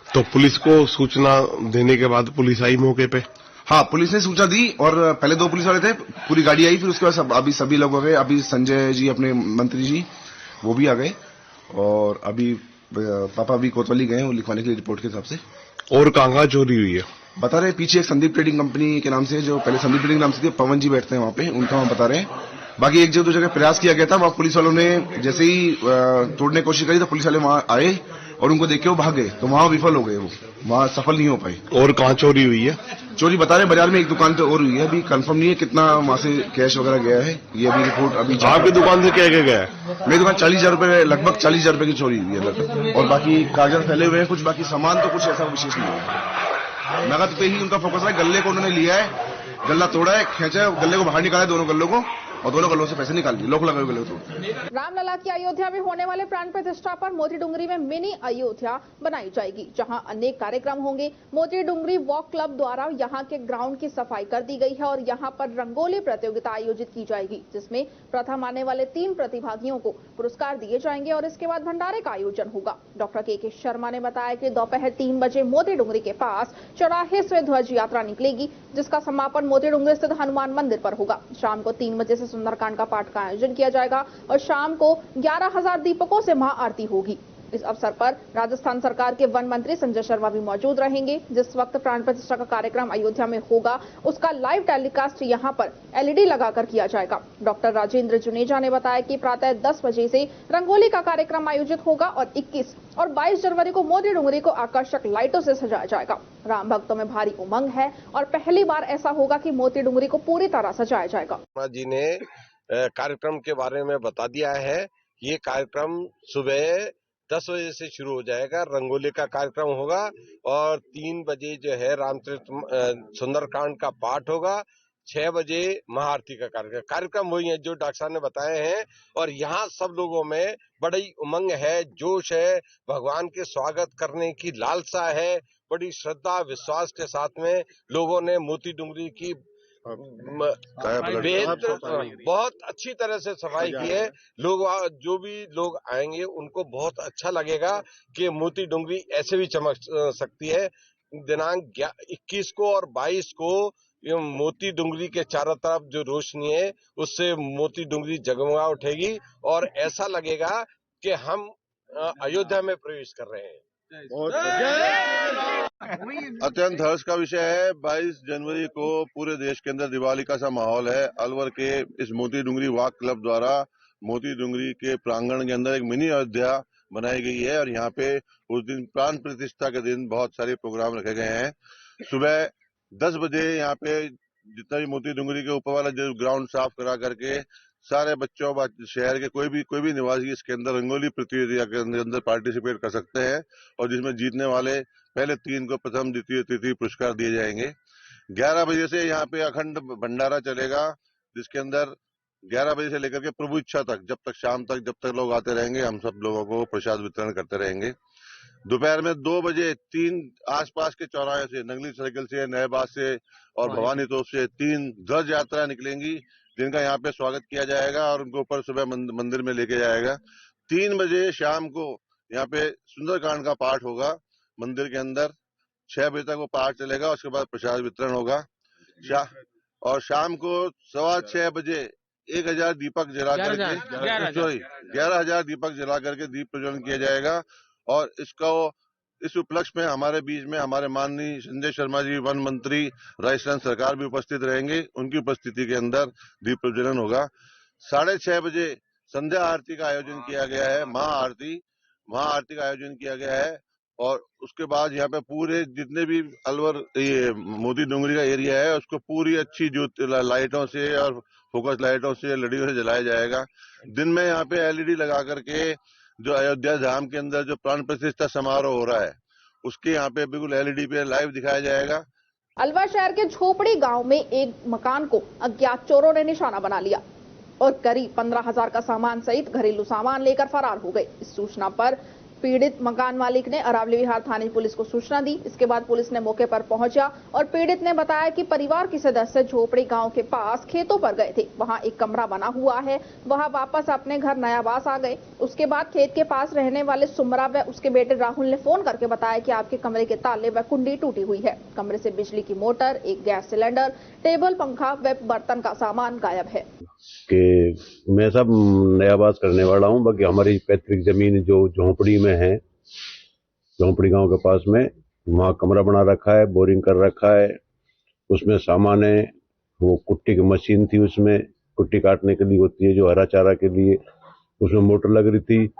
तो पुलिस को सूचना देने के बाद पुलिस आई मौके पे? हाँ, पुलिस ने सूचना दी और पहले 2 पुलिस वाले थे, पूरी गाड़ी आई, फिर उसके बाद अभी सभी लोग आ गए। अभी संजय जी अपने मंत्री जी वो भी आ गए और अभी पापा भी कोतवाली गए वो लिखवाने के लिए रिपोर्ट के हिसाब से। और कहाँ चोरी हुई है? बता रहे पीछे एक संदीप ट्रेडिंग कंपनी के नाम से, जो पहले संदीप ट्रेडिंग नाम से थे, पवन जी बैठते हैं वहाँ पे, उनका वहाँ बता रहे हैं। बाकी 1-2 जगह प्रयास किया गया था, वहाँ पुलिस वालों ने जैसे ही तोड़ने की कोशिश करी तो पुलिस वाले वहाँ आए और उनको देख के वो भाग गए, तो वहाँ विफल हो गए, वो वहाँ सफल नहीं हो पाए। और कहाँ चोरी हुई है? चोरी बता रहे बाजार में एक दुकान पे और हुई है, अभी कंफर्म नहीं है कितना वहाँ से कैश वगैरह गया है, ये अभी रिपोर्ट अभी। आपकी दुकान से क्या क्या गया है? मेरी दुकान 40,000 रुपए, लगभग 40,000 रुपए की चोरी हुई है लगभग, और बाकी कागज फैले हुए हैं कुछ, बाकी सामान तो कुछ ऐसा विशेष नहीं है। नगद पे ही उनका फोकस है। गले को उन्होंने लिया है, गला तोड़ा है, खींचा है, गले को बाहर निकाला है, दोनों गल्लों को, और दोनों गलों से पैसे निकाल लिए, लोग लगे हुए तो। रामलला की अयोध्या में होने वाले प्राण प्रतिष्ठा पर मोती डूंगरी में मिनी अयोध्या बनाई जाएगी, जहां अनेक कार्यक्रम होंगे। मोती डूंगरी वॉक क्लब द्वारा यहां के ग्राउंड की सफाई कर दी गई है और यहां पर रंगोली प्रतियोगिता आयोजित की जाएगी, जिसमें प्रथम आने वाले 3 प्रतिभागियों को पुरस्कार दिए जाएंगे और इसके बाद भंडारे का आयोजन होगा। डॉक्टर के शर्मा ने बताया कि दोपहर 3 बजे मोती डूंगरी के पास चौराहे से ध्वज यात्रा निकलेगी, जिसका समापन मोती डूंगरी स्थित हनुमान मंदिर पर होगा। शाम को 3 बजे से सुंदरकांड का पाठ का आयोजन किया जाएगा और शाम को 11,000 दीपकों से महाआरती होगी। इस अवसर पर राजस्थान सरकार के वन मंत्री संजय शर्मा भी मौजूद रहेंगे। जिस वक्त प्राण प्रतिष्ठा का कार्यक्रम अयोध्या में होगा, उसका लाइव टेलीकास्ट यहां पर एलईडी लगाकर किया जाएगा। डॉक्टर राजेंद्र जुनेजा ने बताया कि प्रातः 10 बजे से रंगोली का कार्यक्रम आयोजित होगा और 21 और 22 जनवरी को मोती डूंगरी को आकर्षक लाइटों से सजाया जाएगा। राम भक्तों में भारी उमंग है और पहली बार ऐसा होगा कि मोती डूंगरी को पूरी तरह सजाया जाएगा। जी ने कार्यक्रम के बारे में बता दिया है। ये कार्यक्रम सुबह 10 बजे से शुरू हो जाएगा, रंगोली का कार्यक्रम होगा और 3 बजे जो है रामचरित सुंदरकांड का पाठ होगा, 6 बजे महाआरती का कार्यक्रम वही है जो डॉक्टर साहब ने बताए हैं। और यहाँ सब लोगों में बड़ी उमंग है, जोश है, भगवान के स्वागत करने की लालसा है, बड़ी श्रद्धा विश्वास के साथ में लोगों ने मोती डूंगरी की बहुत अच्छी तरह से सफाई की है। लोग जो भी लोग आएंगे उनको बहुत अच्छा लगेगा कि मोती डूंगरी ऐसे भी चमक सकती है। दिनांक 21 को और 22 को मोती डूंगरी के चारों तरफ जो रोशनी है उससे मोती डूंगरी जगमगा उठेगी और ऐसा लगेगा कि हम अयोध्या में प्रवेश कर रहे हैं। अत्यंत हर्ष का विषय है। 22 जनवरी को पूरे देश के अंदर दिवाली का सा माहौल है। अलवर के इस मोती डूंगरी वॉक क्लब द्वारा मोती डूंगरी के प्रांगण के अंदर एक मिनी अयोध्या बनाई गई है और यहाँ पे उस दिन प्राण प्रतिष्ठा के दिन बहुत सारे प्रोग्राम रखे गए हैं। सुबह 10 बजे यहाँ पे जितना भी मोती डूंगरी के ऊपर वाला जो ग्राउंड साफ करा करके सारे बच्चों शहर के कोई भी निवासी इसके अंदर रंगोली प्रतियोगिता के अंदर पार्टिसिपेट कर सकते हैं और जिसमें जीतने वाले पहले 3 को प्रथम, द्वितीय, तृतीय पुरस्कार दिए जाएंगे। 11 बजे से यहाँ पे अखंड भंडारा चलेगा, जिसके अंदर 11 बजे से लेकर के प्रभु इच्छा तक, जब तक शाम तक, जब तक लोग आते रहेंगे, हम सब लोगों को प्रसाद वितरण करते रहेंगे। दोपहर में 2 बजे 3 आसपास के चौराहे से, नगली सर्कल से, नएबाग से और भवानी तोप से 3 ध्वज यात्रा निकलेंगी, जिनका यहाँ पे स्वागत किया जाएगा और उनको ऊपर सुबह मंदिर में लेके जाएगा। 3 बजे शाम को यहाँ पे सुंदरकांड का पाठ होगा मंदिर के अंदर। 6 बजे तक वो पाठ चलेगा, उसके बाद प्रसाद वितरण होगा। और शाम को 6:15 बजे 1000 दीपक जला करके 11,000 दीपक जला करके दीप प्रज्वलन किया जाएगा। और इस उपलक्ष्य में हमारे बीच में हमारे माननीय संजय शर्मा जी, वन मंत्री, राजस्थान सरकार भी उपस्थित रहेंगे। उनकी उपस्थिति के अंदर दीप प्रज्वलन होगा। 6:30 बजे संध्या आरती का आयोजन किया गया है, महाआरती का आयोजन किया गया है। और उसके बाद यहाँ पे पूरे जितने भी अलवर ये मोती डूंगरी का एरिया है, उसको पूरी अच्छी जो लाइटों से और फोकस लाइटों से, लड़ियों से जलाया जाएगा। दिन में यहाँ पे LED लगा करके जो अयोध्या धाम के अंदर जो प्राण प्रतिष्ठा समारोह हो रहा है, उसके यहाँ पे बिल्कुल LED पे लाइव दिखाया जाएगा। अलवर शहर के झोपड़ी गांव में एक मकान को अज्ञात चोरों ने निशाना बना लिया और करीब 15,000 का सामान सहित घरेलू सामान लेकर फरार हो गए। इस सूचना पर पीड़ित मकान मालिक ने अरावली विहार थाने पुलिस को सूचना दी। इसके बाद पुलिस ने मौके पर पहुंचा और पीड़ित ने बताया कि परिवार के सदस्य झोपड़ी गांव के पास खेतों पर गए थे, वहां एक कमरा बना हुआ है, वहां वापस अपने घर नयाबास आ गए। उसके बाद खेत के पास रहने वाले सुमरा व उसके बेटे राहुल ने फोन करके बताया कि आपके कमरे के ताले व कुंडी टूटी हुई है, कमरे से बिजली की मोटर, एक गैस सिलेंडर, टेबल, पंखा व बर्तन का सामान गायब है। कि मैं सब नयाबास करने वाला हूँ, बाकी हमारी पैतृक जमीन जो झोंपड़ी में है, झोंपड़ी गांव के पास में, वहाँ कमरा बना रखा है, बोरिंग कर रखा है, उसमें सामान है। वो कुट्टी की मशीन थी, उसमें कुट्टी काटने के लिए होती है जो हरा चारा के लिए, उसमें मोटर लग रही थी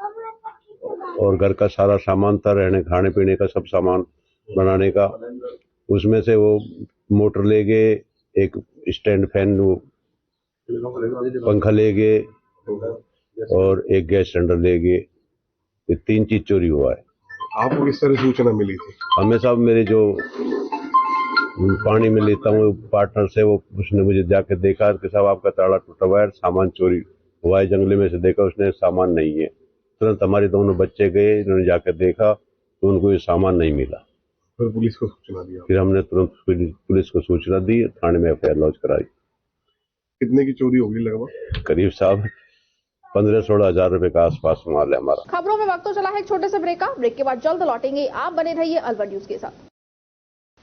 और घर का सारा सामान था, रहने खाने पीने का सब सामान बनाने का। उसमें से वो मोटर ले गए, एक स्टैंड फैन, वो पंखा ले गए और एक गैस सिलेंडर ले गए। ये 3 चीज चोरी हुआ है। आपको किस तरह सूचना मिली थी? हमें साहब, मेरे जो पानी में लेता हूँ पार्टनर से, वो उसने मुझे जाके देखा कि साहब आपका ताला टूटा हुआ है, सामान चोरी हुआ है। जंगले में से देखा, उसने सामान नहीं है। तुरंत हमारे दोनों बच्चे गए, इन्होंने जाकर देखा तो उनको ये सामान नहीं मिला। फिर पुलिस को सूचना दिया? फिर हमने तुरंत पुलिस को सूचना दी, थाने में FIR लॉन्च कराई। कितने की चोरी होगी लगभग? करीब साहब 15-16 हजार रुपए का आसपास माल है हमारा। खबरों में वक्त तो चला है एक छोटे से ब्रेक का। ब्रेक के बाद जल्द लौटेंगे, आप बने रहिए अलवर न्यूज के साथ।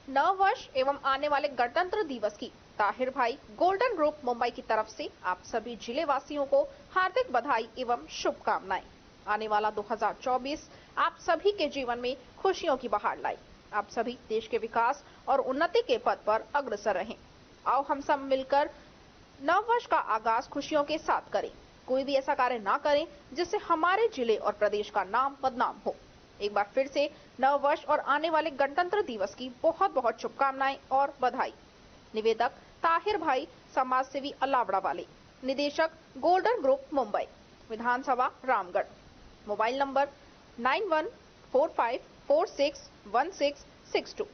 नव वर्ष एवं आने वाले गणतंत्र दिवस की ताहिर भाई गोल्डन ग्रुप मुंबई की तरफ से आप सभी जिले वासियों को हार्दिक बधाई एवं शुभकामनाएं। आने वाला 2024 आप सभी के जीवन में खुशियों की बहार लाए। आप सभी देश के विकास और उन्नति के पथ पर अग्रसर रहें। आओ हम सब मिलकर नव वर्ष का आगाज खुशियों के साथ करें। कोई भी ऐसा कार्य ना करें जिससे हमारे जिले और प्रदेश का नाम बदनाम हो। एक बार फिर से नव वर्ष और आने वाले गणतंत्र दिवस की बहुत बहुत शुभकामनाएं और बधाई। निवेदक ताहिर भाई, समाज सेवी अलावड़ा वाले, निदेशक गोल्डन ग्रुप मुंबई, विधानसभा रामगढ़। Mobile number 9145461662।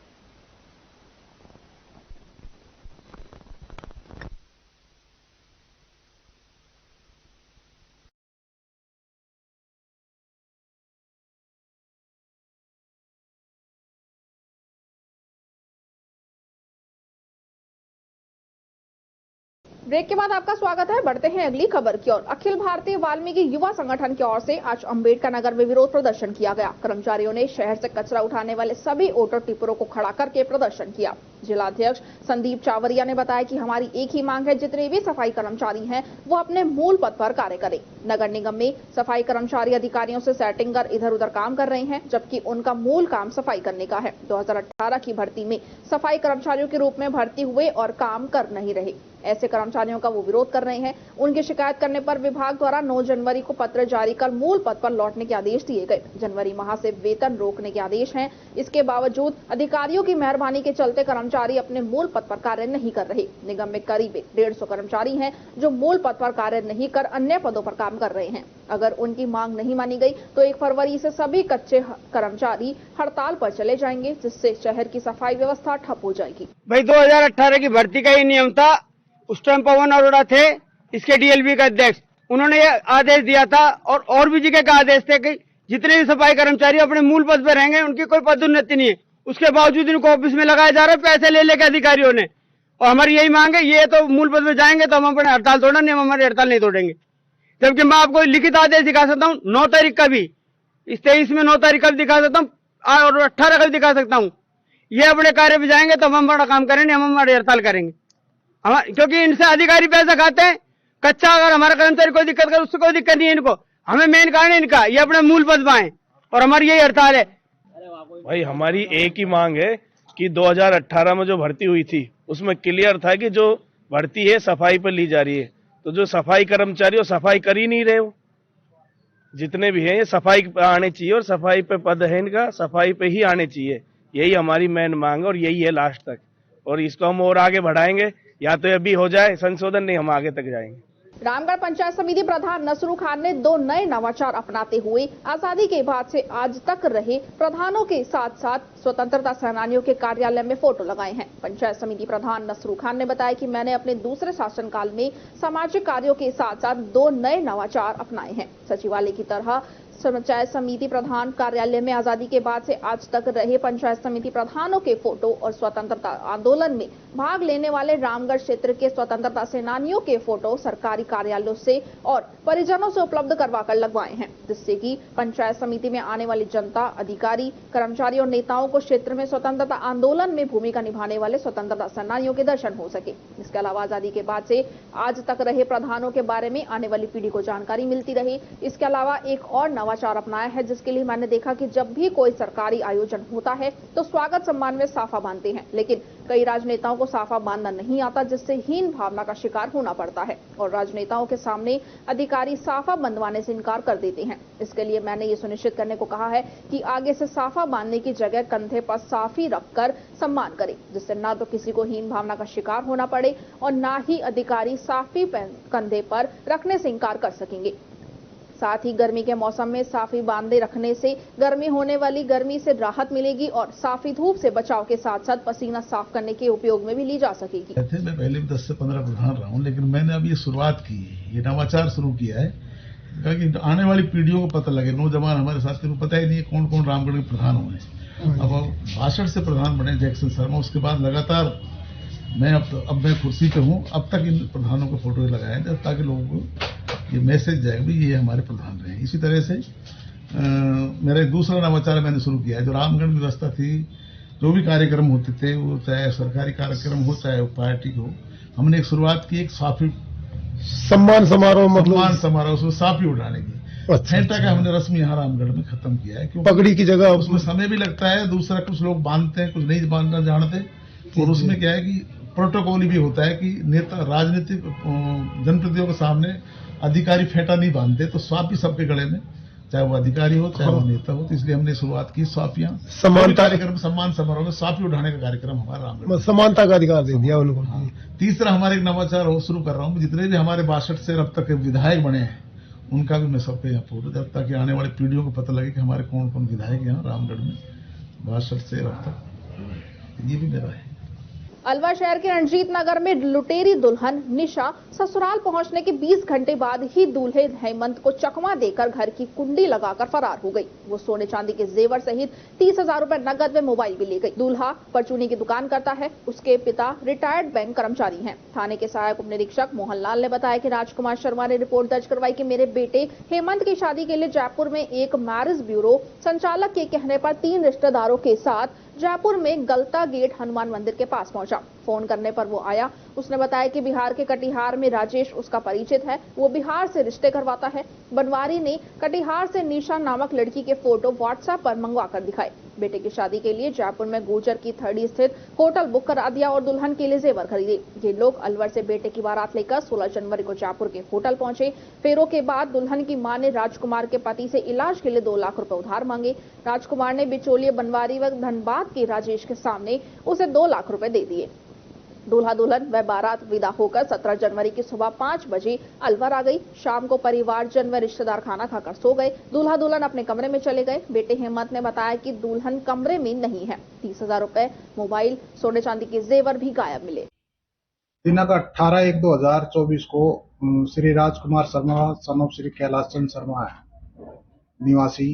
ब्रेक के बाद आपका स्वागत है। बढ़ते हैं अगली खबर की ओर। अखिल भारतीय वाल्मीकि युवा संगठन की ओर से आज अंबेडकर नगर में विरोध प्रदर्शन किया गया। कर्मचारियों ने शहर से कचरा उठाने वाले सभी ऑटो टिप्परों को खड़ा करके प्रदर्शन किया। जिलाध्यक्ष संदीप चावरिया ने बताया कि हमारी एक ही मांग है, जितने भी सफाई कर्मचारी हैं वो अपने मूल पद पर कार्य करें। नगर निगम में सफाई कर्मचारी अधिकारियों से सेटिंग कर इधर उधर काम कर रहे हैं, जबकि उनका मूल काम सफाई करने का है। 2018 की भर्ती में सफाई कर्मचारियों के रूप में भर्ती हुए और काम कर नहीं रहे। ऐसे कर्मचारियों का वो विरोध कर रहे हैं। उनकी शिकायत करने पर विभाग द्वारा 9 जनवरी को पत्र जारी कर मूल पद पर लौटने के आदेश दिए गए। जनवरी माह से वेतन रोकने के आदेश हैं। इसके बावजूद अधिकारियों की मेहरबानी के चलते कर्मचारी कर्मचारी अपने मूल पद पर कार्य नहीं कर रहे। निगम में करीब 150 कर्मचारी हैं जो मूल पद पर कार्य नहीं कर अन्य पदों पर काम कर रहे हैं। अगर उनकी मांग नहीं मानी गई तो 1 फरवरी से सभी कच्चे कर्मचारी हड़ताल पर चले जाएंगे, जिससे शहर की सफाई व्यवस्था ठप हो जाएगी। भाई 2018 की भर्ती का ही नियम था। उस टाइम पवन अरोड़ा थे इसके डीएलबी का अध्यक्ष, उन्होंने ये आदेश दिया था और भी जगह का आदेश थे कि जितने भी सफाई कर्मचारी अपने मूल पद पर रहेंगे उनकी कोई पदोन्नति नहीं है। उसके बावजूद इनको ऑफिस में लगाया जा रहा है पैसे ले लेकर अधिकारियों ने। और हमारी यही मांग है, ये तो मूल पद पर जाएंगे तो हम अपने हड़ताल तोड़ना नहीं, हम हमारी हड़ताल नहीं तोड़ेंगे। जबकि मैं आपको लिखित आदेश दिखा सकता हूँ 9 तारीख का भी, इस 23 में 9 तारीख का भी दिखा सकता हूँ और 18 का भी दिखा सकता हूँ। ये अपने कार्य पे जाएंगे तो हम बड़ा काम करेंगे, हम हमारी हड़ताल करेंगे। क्योंकि इनसे अधिकारी पैसा खाते हैं। कच्चा अगर हमारा कर्मचारी कोई दिक्कत करे उससे कोई दिक्कत नहीं है इनको। हमें मेन कारण है इनका, ये अपने मूल पद पाए और हमारी यही हड़ताल है। भाई हमारी एक ही मांग है कि 2018 में जो भर्ती हुई थी उसमें क्लियर था कि जो भर्ती है सफाई पर ली जा रही है, तो जो सफाई कर्मचारी वो सफाई कर ही नहीं रहे हो। जितने भी हैं ये सफाई पे आने चाहिए और सफाई पे पद है इनका, सफाई पे ही आने चाहिए। यही हमारी मेन मांग है और यही है लास्ट तक, और इसको हम और आगे बढ़ाएंगे। या तो अभी हो जाए संशोधन, नहीं हम आगे तक जाएंगे। रामगढ़ पंचायत समिति प्रधान नसरू खान ने 2 नए नवाचार अपनाते हुए आजादी के बाद से आज तक रहे प्रधानों के साथ साथ स्वतंत्रता सेनानियों के कार्यालय में फोटो लगाए हैं। पंचायत समिति प्रधान नसरू खान ने बताया कि मैंने अपने दूसरे शासनकाल में सामाजिक कार्यों के साथ साथ 2 नए नवाचार अपनाए हैं। सचिवालय की तरह पंचायत समिति प्रधान कार्यालय में आजादी के बाद से आज तक रहे पंचायत समिति प्रधानों के फोटो और स्वतंत्रता आंदोलन में भाग लेने वाले रामगढ़ क्षेत्र के स्वतंत्रता सेनानियों के फोटो सरकारी कार्यालयों से और परिजनों से उपलब्ध करवाकर लगवाए हैं, जिससे कि पंचायत समिति में आने वाली जनता, अधिकारी, कर्मचारी और नेताओं को क्षेत्र में स्वतंत्रता आंदोलन में भूमिका निभाने वाले स्वतंत्रता सेनानियों के दर्शन हो सके। इसके अलावा आजादी के बाद से आज तक रहे प्रधानों के बारे में आने वाली पीढ़ी को जानकारी मिलती रही। इसके अलावा एक और नवाचार अपनाया है, जिसके लिए मैंने देखा कि जब भी कोई सरकारी आयोजन होता है तो स्वागत सम्मान में साफा बांधते हैं, लेकिन कई राजनेताओं को साफा बांधना नहीं आता, जिससे हीन भावना का शिकार होना पड़ता है और राजनेताओं के सामने अधिकारी साफा बंधवाने से इनकार कर देते हैं। इसके लिए मैंने ये सुनिश्चित करने को कहा है कि आगे से साफा बांधने की जगह कंधे पर साफी रखकर सम्मान करें, जिससे ना तो किसी को हीन भावना का शिकार होना पड़े और ना ही अधिकारी साफी कंधे पर रखने से इनकार कर सकेंगे। साथ ही गर्मी के मौसम में साफी बांधे रखने से गर्मी होने वाली गर्मी से राहत मिलेगी और साफी धूप से बचाव के साथ साथ पसीना साफ करने के उपयोग में भी ली जा सकेगी। मैं पहले भी 10 से 15 प्रधान रहा हूँ, लेकिन मैंने अभी ये शुरुआत की है, ये नवाचार शुरू किया है ताकि आने वाली पीढ़ियों को पता लगे। नौजवान हमारे साथ को पता ही नहीं है कौन कौन रामगढ़ के प्रधान हुए। अब 62 से प्रधान बने जैक्सन शर्मा, उसके बाद लगातार मैं अब मैं कुर्सी पे हूँ, अब तक इन प्रधानों को फोटो लगाए हैं ताकि लोगों को ये मैसेज जाएगा भी ये हमारे प्रधान रहे। इसी तरह से मेरा एक दूसरा नवाचार मैंने शुरू किया है। जो रामगढ़ में व्यवस्था थी, जो भी कार्यक्रम होते थे, वो चाहे सरकारी कार्यक्रम हो चाहे पार्टी हो, हमने एक शुरुआत की एक साफी सम्मान समारोह, सम्मान समारोह, उसमें साफी उठाने की। फेंटा का हमने रस्म यहाँ रामगढ़ में खत्म किया है, क्योंकि पगड़ी की जगह उसमें समय भी लगता है। दूसरा कुछ लोग बांधते हैं, कुछ नहीं बांधना जानते, और उसमें क्या है कि प्रोटोकॉल भी होता है कि नेता राजनीतिक जनप्रतिनिधियों के सामने अधिकारी फेंटा नहीं बांधते, तो स्वाप भी सबके गले में, चाहे वो अधिकारी हो चाहे वो नेता हो। तो इसलिए हमने शुरुआत की स्वापियां, समानता कार्यक्रम, सम्मान समारोह में स्वापी उठाने का कार्यक्रम हमारा रामगढ़, समानता का अधिकार दे दिया उनको। तीसरा हमारे एक नवाचार हो शुरू कर रहा हूँ, जितने भी हमारे 62 से अब तक विधायक बने हैं उनका भी मैं सबके यहाँ फोटो देता, ताकि आने वाली पीढ़ियों को पता लगे कि हमारे कौन कौन विधायक यहाँ रामगढ़ में 62 से अब तक। ये भी मेरा है। अलवर शहर के रणजीत नगर में लुटेरी दुल्हन निशा ससुराल पहुंचने के 20 घंटे बाद ही दूल्हे हेमंत को चकमा देकर घर की कुंडी लगाकर फरार हो गई। वो सोने चांदी के जेवर सहित 30,000 रुपए नकद व मोबाइल भी ले गई। दूल्हा परचूनी की दुकान करता है, उसके पिता रिटायर्ड बैंक कर्मचारी हैं। थाने के सहायक उप निरीक्षक मोहनलाल ने बताया कि राजकुमार शर्मा ने रिपोर्ट दर्ज करवाई कि मेरे बेटे हेमंत की शादी के लिए जयपुर में एक मैरिज ब्यूरो संचालक के कहने पर 3 रिश्तेदारों के साथ जयपुर में गलता गेट हनुमान मंदिर के पास पहुंचा। फोन करने पर वो आया। उसने बताया कि बिहार के कटिहार में राजेश उसका परिचित है, वो बिहार से रिश्ते करवाता है। बनवारी ने कटिहार से निशा नामक लड़की के फोटो व्हाट्सएप पर मंगवा कर दिखाए। बेटे की शादी के लिए जयपुर में गुर्जर की थड़ी स्थित होटल बुक करा दिया और दुल्हन के लिए जेवर खरीदे। ये लोग अलवर से बेटे की बारात लेकर 16 जनवरी को जयपुर के होटल पहुंचे। फेरों के बाद दुल्हन की मां ने राजकुमार के पति से इलाज के लिए 2 लाख रुपए उधार मांगे। राजकुमार ने बिचौलिए बनवारी व धनबाद के राजेश के सामने उसे 2 लाख रुपए दे दिए। दूल्हा दुल्हन व बारात विदा होकर 17 जनवरी की सुबह 5 बजे अलवर आ गई। शाम को परिवारजन व रिश्तेदार खाना खाकर सो गए। दूल्हा दुल्हन अपने कमरे में चले गए। बेटे हेमंत ने बताया कि दुल्हन कमरे में नहीं है। 30,000 रुपए, मोबाइल, सोने चांदी के जेवर भी गायब मिले। दिनांक 18/1/2024 को श्री राजकुमार शर्मा सन ऑफ श्री कैलाश चंद शर्मा निवासी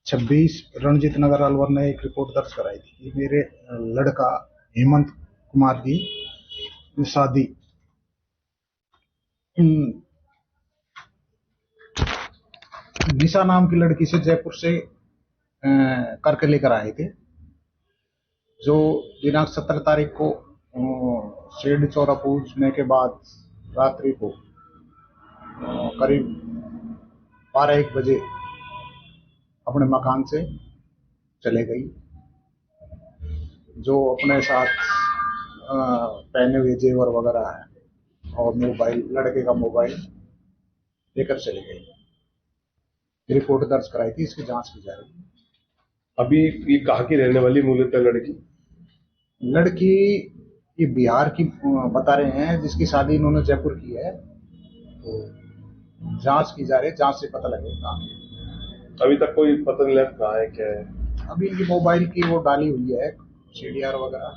26 रणजीत नगर अलवर ने एक रिपोर्ट दर्ज कराई थी कि मेरे लड़का हेमंत कुमार की शादी निशा नाम की लड़की से जयपुर से करके लेकर आए थे, जो दिनांक 17 तारीख को शेड चौरा पूछने के बाद रात्रि को करीब 12-1 बजे अपने मकान से चले गई, जो अपने साथ पहने हुए जेवर वगैरह है और मोबाइल, लड़के का मोबाइल लेकर चली गई। रिपोर्ट दर्ज कराई थी, इसकी जांच की जा रही है। अभी ये कहाँ की रहने वाली मूलतः लड़की ये बिहार की बता रहे हैं, जिसकी शादी इन्होंने जयपुर की है। तो जांच की जा रही है, जांच से पता लगेगा। अभी तक कोई पता नहीं लगा कहाँ है, क्या है। अभी इनकी मोबाइल की वो डाली हुई है, CDR वगैरह,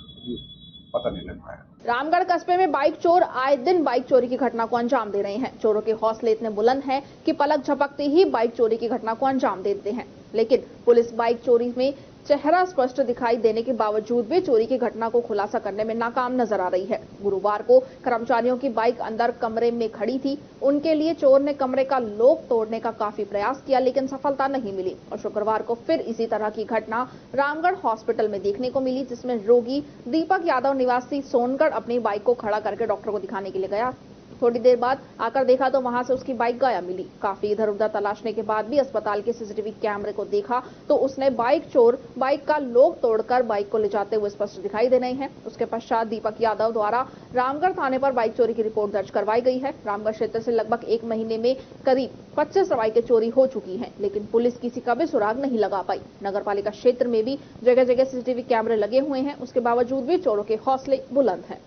पता नहीं लग पाया। रामगढ़ कस्बे में बाइक चोर आए दिन बाइक चोरी की घटना को अंजाम दे रहे हैं। चोरों के हौसले इतने बुलंद हैं कि पलक झपकते ही बाइक चोरी की घटना को अंजाम देते हैं, लेकिन पुलिस बाइक चोरी में चेहरा स्पष्ट दिखाई देने के बावजूद भी चोरी की घटना को खुलासा करने में नाकाम नजर आ रही है। गुरुवार को कर्मचारियों की बाइक अंदर कमरे में खड़ी थी। उनके लिए चोर ने कमरे का लॉक तोड़ने का काफी प्रयास किया, लेकिन सफलता नहीं मिली और शुक्रवार को फिर इसी तरह की घटना रामगढ़ हॉस्पिटल में देखने को मिली, जिसमें रोगी दीपक यादव निवासी सोनगढ़ अपनी बाइक को खड़ा करके डॉक्टर को दिखाने के लिए गया। थोड़ी देर बाद आकर देखा तो वहां से उसकी बाइक गायब मिली। काफी इधर उधर तलाशने के बाद भी अस्पताल के CCTV कैमरे को देखा तो उसने बाइक चोर बाइक का लॉक तोड़कर बाइक को ले जाते हुए स्पष्ट दिखाई दे रहे हैं। उसके पश्चात दीपक यादव द्वारा रामगढ़ थाने पर बाइक चोरी की रिपोर्ट दर्ज करवाई गई है। रामगढ़ क्षेत्र से लगभग 1 महीने में करीब 25 बाइकें चोरी हो चुकी हैं, लेकिन पुलिस किसी का भी सुराग नहीं लगा पाई। नगर पालिका क्षेत्र में भी जगह जगह CCTV कैमरे लगे हुए हैं, उसके बावजूद भी चोरों के हौसले बुलंद हैं।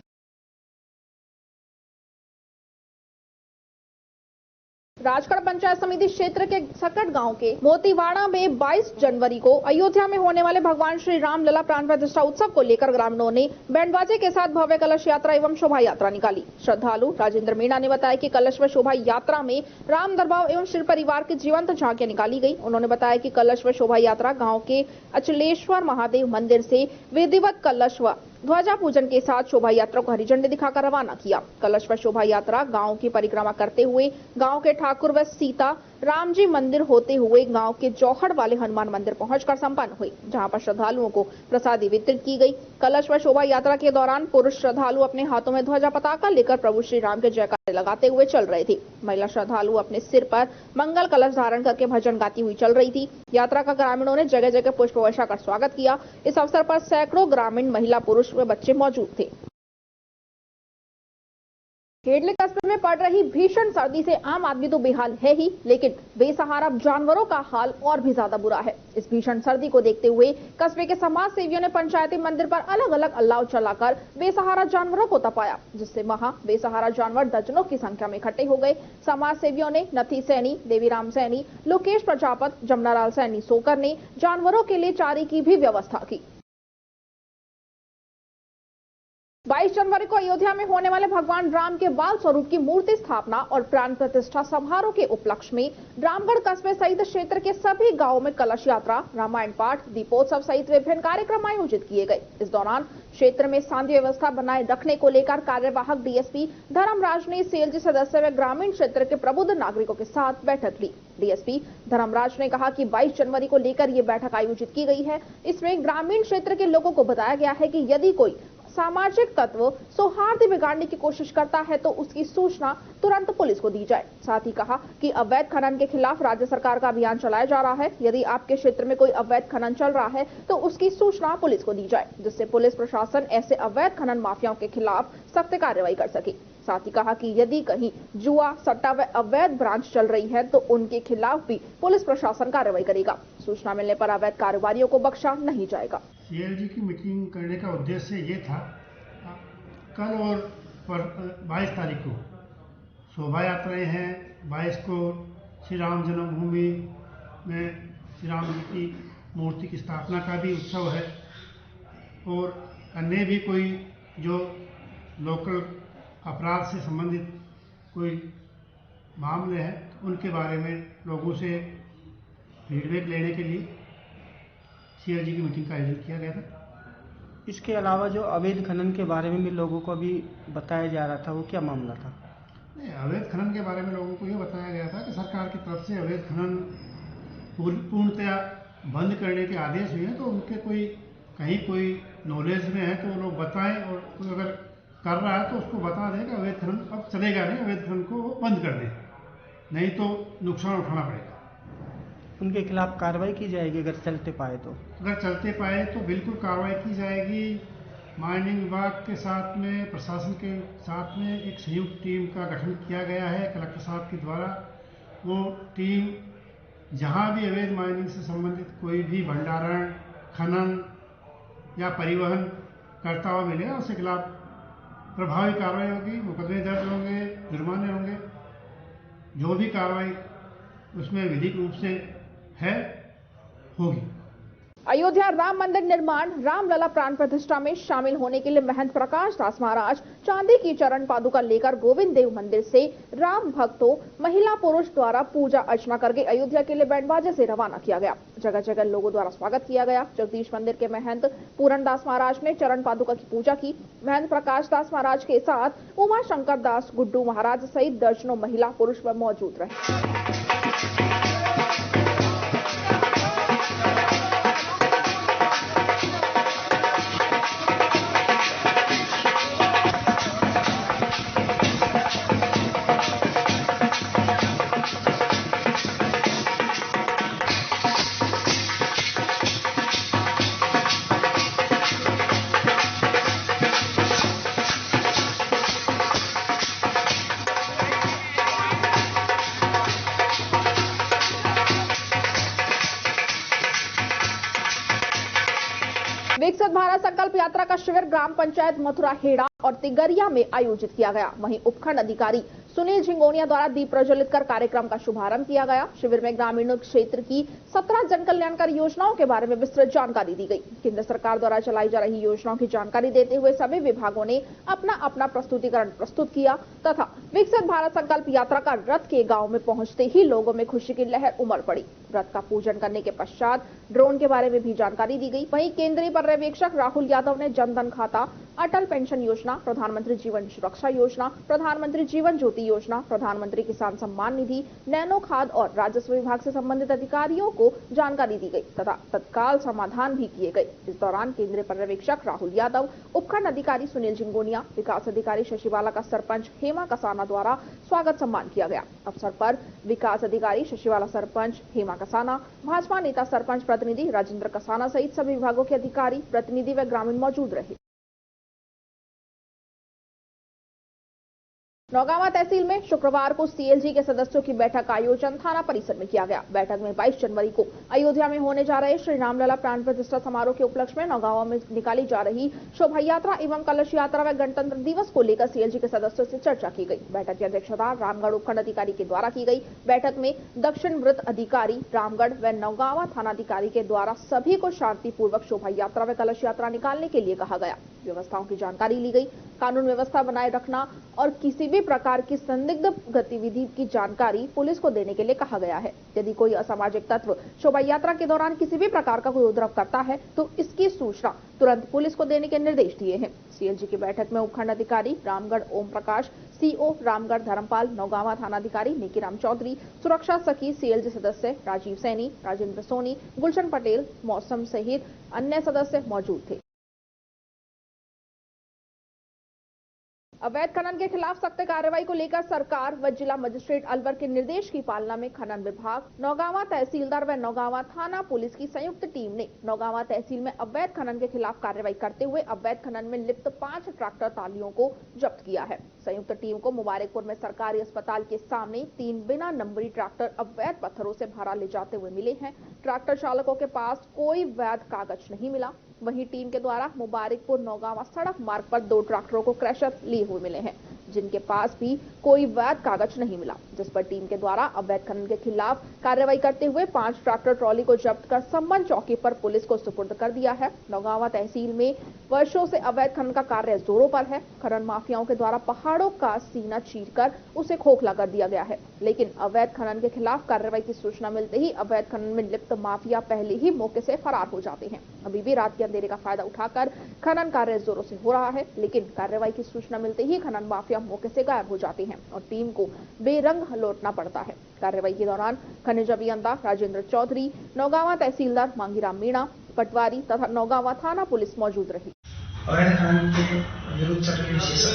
राजगढ़ पंचायत समिति क्षेत्र के सकट गांव के मोतीवाड़ा में 22 जनवरी को अयोध्या में होने वाले भगवान श्री राम लला प्राण प्रतिष्ठा उत्सव को लेकर ग्रामीणों ने बैंड बाजे के साथ भव्य कलश यात्रा एवं शोभा यात्रा निकाली। श्रद्धालु राजेंद्र मीणा ने बताया कि कलश व शोभा यात्रा में राम दरबार एवं श्री परिवार की जीवंत झांकियां निकाली गई। उन्होंने बताया कि कलश व शोभा यात्रा गाँव के अचलेश्वर महादेव मंदिर से विधिवत कलश व ध्वजा पूजन के साथ शोभा यात्रा को हरी झंडी दिखाकर रवाना किया। कलश व शोभा यात्रा गांव की परिक्रमा करते हुए गांव के ठाकुर व सीता राम जी मंदिर होते हुए गांव के जौहड़ वाले हनुमान मंदिर पहुंचकर संपन्न हुई, जहां पर श्रद्धालुओं को प्रसादी वितरित की गई। कलश व शोभा यात्रा के दौरान पुरुष श्रद्धालु अपने हाथों में ध्वजा पताका लेकर प्रभु श्री राम के जयकारे लगाते हुए चल रहे थे। महिला श्रद्धालु अपने सिर पर मंगल कलश धारण करके भजन गाती हुई चल रही थी। यात्रा का ग्रामीणों ने जगह जगह पुष्प वर्षा कर स्वागत किया। इस अवसर पर सैकड़ों ग्रामीण महिला, पुरुष व बच्चे मौजूद थे। खेडली कस्बे में पड़ रही भीषण सर्दी से आम आदमी तो बेहाल है ही, लेकिन बेसहारा जानवरों का हाल और भी ज्यादा बुरा है। इस भीषण सर्दी को देखते हुए कस्बे के समाज सेवियों ने पंचायती मंदिर पर अलग अलग अल्लाव चलाकर बेसहारा जानवरों को तपाया, जिससे वहां बेसहारा जानवर दर्जनों की संख्या में इकट्ठे हो गए। समाज सेवियों ने नथी सैनी, देवीराम सैनी, लोकेश प्रजापत, जमुनालाल सैनी सोकर ने जानवरों के लिए चारे की भी व्यवस्था की। 22 जनवरी को अयोध्या में होने वाले भगवान राम के बाल स्वरूप की मूर्ति स्थापना और प्राण प्रतिष्ठा समारोह के उपलक्ष्य में रामगढ़ कस्बे सहित क्षेत्र के सभी गांवों में कलश यात्रा, रामायण पाठ, दीपोत्सव सहित विभिन्न कार्यक्रम आयोजित किए गए। इस दौरान क्षेत्र में शांति व्यवस्था बनाए रखने को लेकर कार्यवाहक DSP धर्मराज ने CLG सदस्य व ग्रामीण क्षेत्र के प्रबुद्ध नागरिकों के साथ बैठक ली। DSP धर्मराज ने कहा कि 22 जनवरी को लेकर ये बैठक आयोजित की गई है। इसमें ग्रामीण क्षेत्र के लोगों को बताया गया है कि यदि कोई सामाजिक तत्व सौहार्द बिगाड़ने की कोशिश करता है तो उसकी सूचना तुरंत पुलिस को दी जाए। साथ ही कहा कि अवैध खनन के खिलाफ राज्य सरकार का अभियान चलाया जा रहा है। यदि आपके क्षेत्र में कोई अवैध खनन चल रहा है तो उसकी सूचना पुलिस को दी जाए, जिससे पुलिस प्रशासन ऐसे अवैध खनन माफियाओं के खिलाफ सख्त कार्रवाई कर सके। साथ ही कहा कि यदि कहीं जुआ, सट्टा व अवैध ब्रांच चल रही है तो उनके खिलाफ भी पुलिस प्रशासन कार्रवाई करेगा। सूचना मिलने पर अवैध कारोबारियों को बख्शा नहीं जाएगा। सीएलजी की मीटिंग करने का उद्देश्य ये था, कल और 22 तारीख को शोभा यात्राएं हैं। 22 को श्री राम जन्मभूमि में श्री राम जी की मूर्ति की स्थापना का भी उत्सव है और अन्य भी कोई जो लोकल अपराध से संबंधित कोई मामले हैं उनके बारे में लोगों से फीडबैक लेने के लिए सीएलजी की मीटिंग का आयोजन किया गया था। इसके अलावा जो अवैध खनन के बारे में भी लोगों को अभी बताया जा रहा था, वो क्या मामला था? नहीं, अवैध खनन के बारे में लोगों को ये बताया गया था कि सरकार की तरफ से अवैध खनन पूर्णतया बंद करने के आदेश हुए हैं, तो उनके कहीं कोई नॉलेज में है तो वो लोग बताएं और कोई अगर कर रहा है तो उसको बता दें कि अवैध खनन अब चलेगा नहीं, अवैध खनन को बंद कर दें, नहीं तो नुकसान उठाना पड़ेगा। उनके खिलाफ कार्रवाई की जाएगी अगर चलते पाए तो? अगर चलते पाए तो बिल्कुल कार्रवाई की जाएगी। माइनिंग विभाग के साथ में, प्रशासन के साथ में एक संयुक्त टीम का गठन किया गया है कलेक्टर साहब के द्वारा। वो टीम जहां भी अवैध माइनिंग से संबंधित कोई भी भंडारण, खनन या परिवहन करता हुआ मिलेगा उसके खिलाफ प्रभावी कार्रवाई होगी, मुकदमे दर्ज होंगे, जुर्माने होंगे। जो भी कार्रवाई उसमें विधिक रूप से है होगी। अयोध्या राम मंदिर निर्माण रामलला प्राण प्रतिष्ठा में शामिल होने के लिए महंत प्रकाश दास महाराज चांदी की चरण पादुका लेकर गोविंद देव मंदिर से राम भक्तों, महिला पुरुष द्वारा पूजा अर्चना करके अयोध्या के लिए बैंड बाजे से रवाना किया गया। जगह जगह लोगों द्वारा स्वागत किया गया। जगदीश मंदिर के महंत पूरन दास महाराज ने चरण पादुका की पूजा की। महंत प्रकाश दास महाराज के साथ उमा शंकर दास गुड्डू महाराज सहित दर्जनों महिला पुरुष मौजूद रहे। विकसित भारत संकल्प यात्रा का शिविर ग्राम पंचायत मथुरा हेड़ा और तिगरिया में आयोजित किया गया। वहीं उपखंड अधिकारी सुनील झिंगोनिया द्वारा दीप प्रज्वलित कर कार्यक्रम का शुभारंभ किया गया। शिविर में ग्रामीण क्षेत्र की 17 जन कल्याणकारी योजनाओं के बारे में विस्तृत जानकारी दी गई। केंद्र सरकार द्वारा चलाई जा रही योजनाओं की जानकारी देते हुए सभी विभागों ने अपना अपना प्रस्तुतिकरण प्रस्तुत किया तथा विकसित भारत संकल्प यात्रा का रथ के गांव में पहुंचते ही लोगों में खुशी की लहर उमड़ पड़ी। रथ का पूजन करने के पश्चात ड्रोन के बारे में भी जानकारी दी गई। वहीं केंद्रीय पर्यवेक्षक राहुल यादव ने जनधन खाता, अटल पेंशन योजना, प्रधानमंत्री जीवन सुरक्षा योजना, प्रधानमंत्री जीवन ज्योति योजना, प्रधानमंत्री किसान सम्मान निधि, नैनो खाद और राजस्व विभाग से संबंधित अधिकारियों को जानकारी दी गई तथा तत्काल समाधान भी किए गए। इस दौरान केंद्रीय पर्यवेक्षक राहुल यादव, उपखंड अधिकारी सुनील झिंगोनिया, विकास अधिकारी शशिवाला का सरपंच हेमा कसाना द्वारा स्वागत सम्मान किया गया। अवसर पर विकास अधिकारी शशिवाला, सरपंच हेमा कसाना, भाजपा नेता सरपंच प्रतिनिधि राजेंद्र कसाना सहित सभी विभागों के अधिकारी, प्रतिनिधि व ग्रामीण मौजूद रहे। नौगांवा तहसील में शुक्रवार को सीएलजी के सदस्यों की बैठक का आयोजन थाना परिसर में किया गया। बैठक में 22 जनवरी को अयोध्या में होने जा रहे श्री रामलला प्राण प्रतिष्ठा समारोह के उपलक्ष्य में नौगांवा में निकाली जा रही शोभा यात्रा एवं कलश यात्रा व गणतंत्र दिवस को लेकर सीएलजी के सदस्यों से चर्चा की गई। बैठक की अध्यक्षता रामगढ़ उपखंड अधिकारी के द्वारा की गई। बैठक में दक्षिण वृत्त अधिकारी, रामगढ़ व नौगांवा थानाधिकारी के द्वारा सभी को शांतिपूर्वक शोभा यात्रा व कलश यात्रा निकालने के लिए कहा गया। व्यवस्थाओं की जानकारी ली गई। कानून व्यवस्था बनाए रखना और किसी भी प्रकार की संदिग्ध गतिविधि की जानकारी पुलिस को देने के लिए कहा गया है। यदि कोई असामाजिक तत्व शोभा यात्रा के दौरान किसी भी प्रकार का कोई उपद्रव करता है तो इसकी सूचना तुरंत पुलिस को देने के निर्देश दिए हैं। सीएलजी की बैठक में उपखंड अधिकारी रामगढ़ ओम प्रकाश, सीओ रामगढ़ धर्मपाल, नौगांवा थानाधिकारी निकीराम चौधरी, सुरक्षा सखी सीएलजी सदस्य राजीव सैनी, राजेंद्र सोनी, गुलशन पटेल, मौसम सहित अन्य सदस्य मौजूद थे। अवैध खनन के खिलाफ सख्त कार्रवाई को लेकर सरकार व जिला मजिस्ट्रेट अलवर के निर्देश की पालना में खनन विभाग, नौगांवा तहसीलदार व नौगांवा थाना पुलिस की संयुक्त टीम ने नौगांवा तहसील में अवैध खनन के खिलाफ कार्रवाई करते हुए अवैध खनन में लिप्त 5 ट्रैक्टर ट्रालियों को जब्त किया है। संयुक्त टीम को मुबारकपुर में सरकारी अस्पताल के सामने 3 बिना नंबरी ट्रैक्टर अवैध पत्थरों से भरा ले जाते हुए मिले हैं। ट्रैक्टर चालकों के पास कोई वैध कागज नहीं मिला। वहीं टीम के द्वारा मुबारकपुर नौगांवा सड़क मार्ग पर 2 ट्रैक्टरों को क्रशर लिए हुए मिले हैं, जिनके पास भी कोई वैध कागज नहीं मिला, जिस पर टीम के द्वारा अवैध खनन के खिलाफ कार्रवाई करते हुए 5 ट्रैक्टर ट्रॉली को जब्त कर संबंध चौकी पर पुलिस को सुपुर्द कर दिया है। नौगांवा तहसील में वर्षों से अवैध खनन का कार्य जोरों पर है। खनन माफियाओं के द्वारा पहाड़ों का सीना चीरकर उसे खोखला कर दिया गया है, लेकिन अवैध खनन के खिलाफ कार्रवाई की सूचना मिलते ही अवैध खनन में लिप्त माफिया पहले ही मौके से फरार हो जाते हैं। अभी भी रात के अंधेरे का फायदा उठाकर खनन कार्य जोरों से हो रहा है, लेकिन कार्रवाई की सूचना मिलते ही खनन माफिया मौके से गायब हो जाते हैं और टीम को बेरंग लौटना पड़ता है। कार्रवाई के दौरान खनिज अभियंता राजेंद्र चौधरी, नौगांवा तहसीलदार मांगीराम मीणा, पटवारी तथा नौगांवा थाना पुलिस मौजूद रही। अवैध खनन के विरुद्ध चक्र विशेष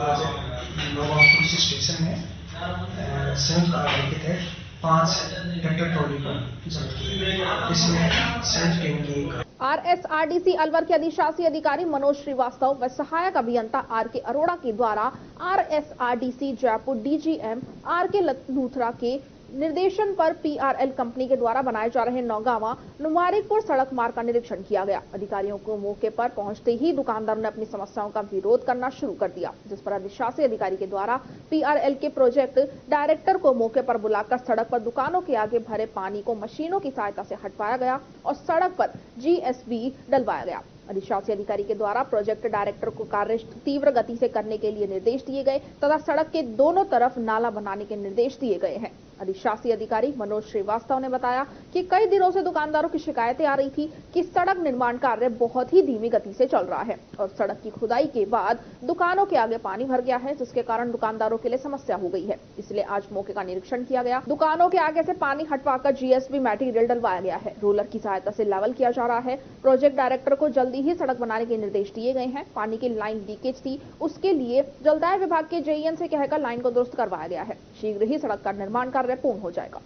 आज नौगांवा पुलिस स्टेशन में संयुक्त कार्रवाई के तहत 5 ट्रैक्टर ट्रॉली को जब्त किया, जिसमें संयुक्त टीम की RSRDC अलवर के अधिशासी अधिकारी मनोज श्रीवास्तव व सहायक अभियंता RK अरोड़ा के द्वारा RSRDC Jaipur DGM RK Luthra के निर्देशन पर PRL कंपनी के द्वारा बनाए जा रहे नौगांवा मुबारकपुर सड़क मार्ग का निरीक्षण किया गया। अधिकारियों को मौके पर पहुंचते ही दुकानदारों ने अपनी समस्याओं का विरोध करना शुरू कर दिया, जिस पर अधिशासी अधिकारी के द्वारा PRL के प्रोजेक्ट डायरेक्टर को मौके पर बुलाकर सड़क पर दुकानों के आगे भरे पानी को मशीनों की सहायता से हटवाया गया और सड़क पर GSB डलवाया गया। अधिशासी अधिकारी के द्वारा प्रोजेक्ट डायरेक्टर को कार्य तीव्र गति से करने के लिए निर्देश दिए गए तथा सड़क के दोनों तरफ नाला बनाने के निर्देश दिए गए हैं। अधिशासी अधिकारी मनोज श्रीवास्तव ने बताया कि कई दिनों से दुकानदारों की शिकायतें आ रही थी कि सड़क निर्माण कार्य बहुत ही धीमी गति से चल रहा है और सड़क की खुदाई के बाद दुकानों के आगे पानी भर गया है, जिसके कारण दुकानदारों के लिए समस्या हो गई है। इसलिए आज मौके का निरीक्षण किया गया। दुकानों के आगे से पानी हटवाकर GSB मटेरियल डलवाया गया है। रोलर की सहायता से लेवल किया जा रहा है। प्रोजेक्ट डायरेक्टर को जल्दी ही सड़क बनाने के निर्देश दिए गए हैं। पानी की लाइन लीकेज थी, उसके लिए जलदाय विभाग के JEN से कहकर लाइन को दुरुस्त करवाया गया है। शीघ्र ही सड़क का निर्माण कार्य पूर्ण हो जाएगा।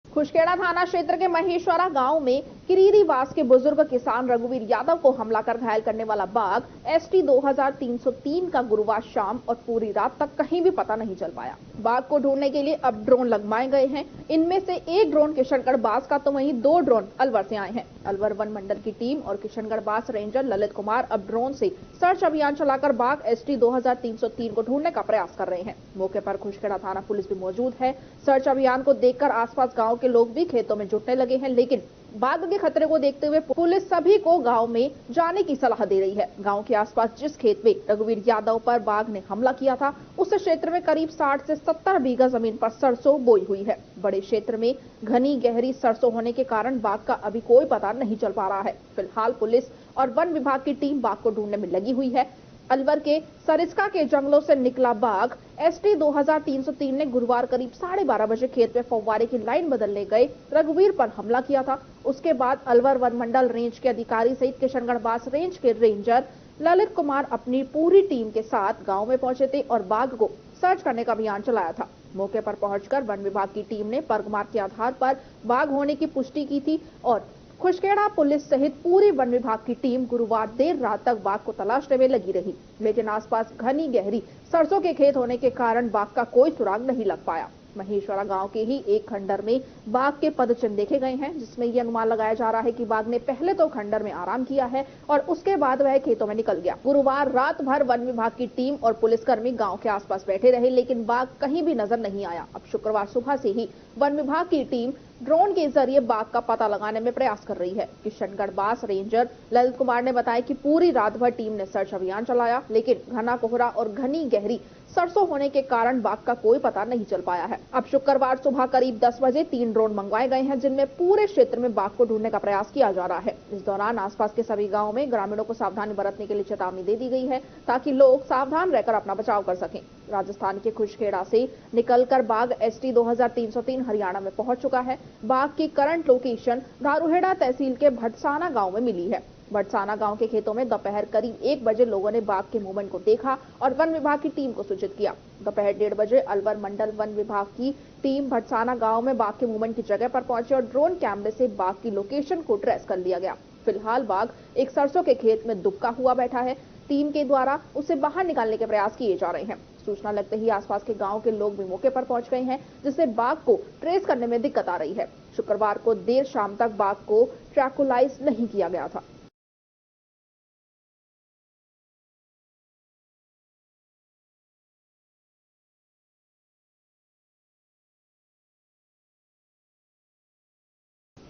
खुशखेड़ा थाना क्षेत्र के महेश्वरा गांव में किरीरीवास के बुजुर्ग किसान रघुवीर यादव को हमला कर घायल करने वाला बाघ ST 2303 का गुरुवार शाम और पूरी रात तक कहीं भी पता नहीं चल पाया। बाघ को ढूंढने के लिए अब ड्रोन लगवाए गए हैं। इनमें से एक ड्रोन किशनगढ़ बास का तो वहीं 2 ड्रोन अलवर से आए हैं। अलवर वन मंडल की टीम और किशनगढ़ बास रेंजर ललित कुमार अब ड्रोन से सर्च अभियान चलाकर बाघ ST 2303 को ढूंढने का प्रयास कर रहे हैं। मौके पर खुशखेड़ा थाना पुलिस भी मौजूद है। सर्च अभियान को देखकर आसपास गाँव के लोग भी खेतों में जुटने लगे हैं, लेकिन बाघ के खतरे को देखते हुए पुलिस सभी को गांव में जाने की सलाह दे रही है। गांव के आसपास जिस खेत में रघुवीर यादव पर बाघ ने हमला किया था, उस क्षेत्र में करीब 60 से 70 बीघा जमीन पर सरसों बोई हुई है। बड़े क्षेत्र में घनी गहरी सरसों होने के कारण बाघ का अभी कोई पता नहीं चल पा रहा है। फिलहाल पुलिस और वन विभाग की टीम बाघ को ढूंढने में लगी हुई है। अलवर के सरिस्का के जंगलों से निकला बाघ ST 2303 ने गुरुवार करीब 12:30 बजे खेत में फव्वारे की लाइन बदलने गए रघुवीर पर हमला किया था। उसके बाद अलवर वन मंडल रेंज के अधिकारी सहित किशनगढ़ बास रेंज के रेंजर ललित कुमार अपनी पूरी टीम के साथ गांव में पहुंचे थे और बाघ को सर्च करने का अभियान चलाया था। मौके पर पहुंचकर वन विभाग की टीम ने पर्गमार्क के आधार पर बाघ होने की पुष्टि की थी और खुशखेड़ा पुलिस सहित पूरी वन विभाग की टीम गुरुवार देर रात तक बाघ को तलाशने में लगी रही, लेकिन आसपास घनी गहरी सरसों के खेत होने के कारण बाघ का कोई सुराग नहीं लग पाया। महेश्वरा गांव के ही एक खंडर में बाघ के पदचिन्ह देखे गए हैं, जिसमें यह अनुमान लगाया जा रहा है कि बाघ ने पहले तो खंडर में आराम किया है और उसके बाद वह खेतों में निकल गया। गुरुवार रात भर वन विभाग की टीम और पुलिसकर्मी गांव के आसपास बैठे रहे, लेकिन बाघ कहीं भी नजर नहीं आया। अब शुक्रवार सुबह से ही वन विभाग की टीम ड्रोन के जरिए बाघ का पता लगाने में प्रयास कर रही है। किशनगढ़ बास रेंजर ललित कुमार ने बताया कि पूरी रात भर टीम ने सर्च अभियान चलाया, लेकिन घना कोहरा और घनी गहरी सरसों होने के कारण बाघ का कोई पता नहीं चल पाया है। अब शुक्रवार सुबह करीब 10 बजे 3 ड्रोन मंगवाए गए हैं, जिनमें पूरे क्षेत्र में बाघ को ढूंढने का प्रयास किया जा रहा है। इस दौरान आसपास के सभी गाँव में ग्रामीणों को सावधानी बरतने के लिए चेतावनी दे दी गई है, ताकि लोग सावधान रहकर अपना बचाव कर सकें। राजस्थान के खुशखेड़ा से निकलकर बाघ ST 2303 हरियाणा में पहुंच चुका है। बाघ की करंट लोकेशन धारूहेड़ा तहसील के भटसाना गांव में मिली है। भटसाना गांव के खेतों में दोपहर करीब 1 बजे लोगों ने बाघ के मूवमेंट को देखा और वन विभाग की टीम को सूचित किया। दोपहर 1:30 बजे अलवर मंडल वन विभाग की टीम भटसाना गांव में बाघ के मूवमेंट की जगह पर पहुंची और ड्रोन कैमरे से बाघ की लोकेशन को ट्रेस कर लिया गया। फिलहाल बाघ एक सरसों के खेत में दुबका हुआ बैठा है। टीम के द्वारा उसे बाहर निकालने के प्रयास किए जा रहे हैं। सूचना लगते ही आसपास के गांव के लोग भी मौके पर पहुंच गए हैं, जिससे बाघ को ट्रेस करने में दिक्कत आ रही है। शुक्रवार को देर शाम तक बाघ को ट्रैकुलाइज नहीं किया गया था।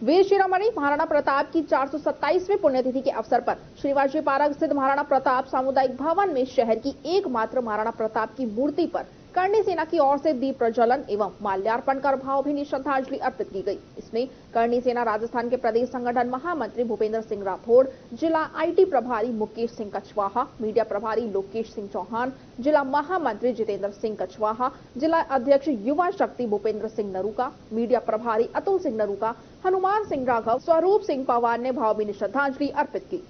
वीर शिरोमणि महाराणा प्रताप की 427वीं पुण्यतिथि के अवसर पर शिवाजी पार्क स्थित महाराणा प्रताप सामुदायिक भवन में शहर की एकमात्र महाराणा प्रताप की मूर्ति पर करणी सेना की ओर से दीप प्रज्वलन एवं माल्यार्पण कर भावभीनी श्रद्धांजलि अर्पित की गई। इसमें करणी सेना राजस्थान के प्रदेश संगठन महामंत्री भूपेंद्र सिंह राठौड़, जिला IT प्रभारी मुकेश सिंह कछवाहा, मीडिया प्रभारी लोकेश सिंह चौहान, जिला महामंत्री जितेंद्र सिंह कछवाहा, जिला अध्यक्ष युवा शक्ति भूपेंद्र सिंह नरूका, मीडिया प्रभारी अतुल सिंह नरूका, हनुमान सिंह राघव, स्वरूप सिंह पवार ने भावभीनी श्रद्धांजलि अर्पित की।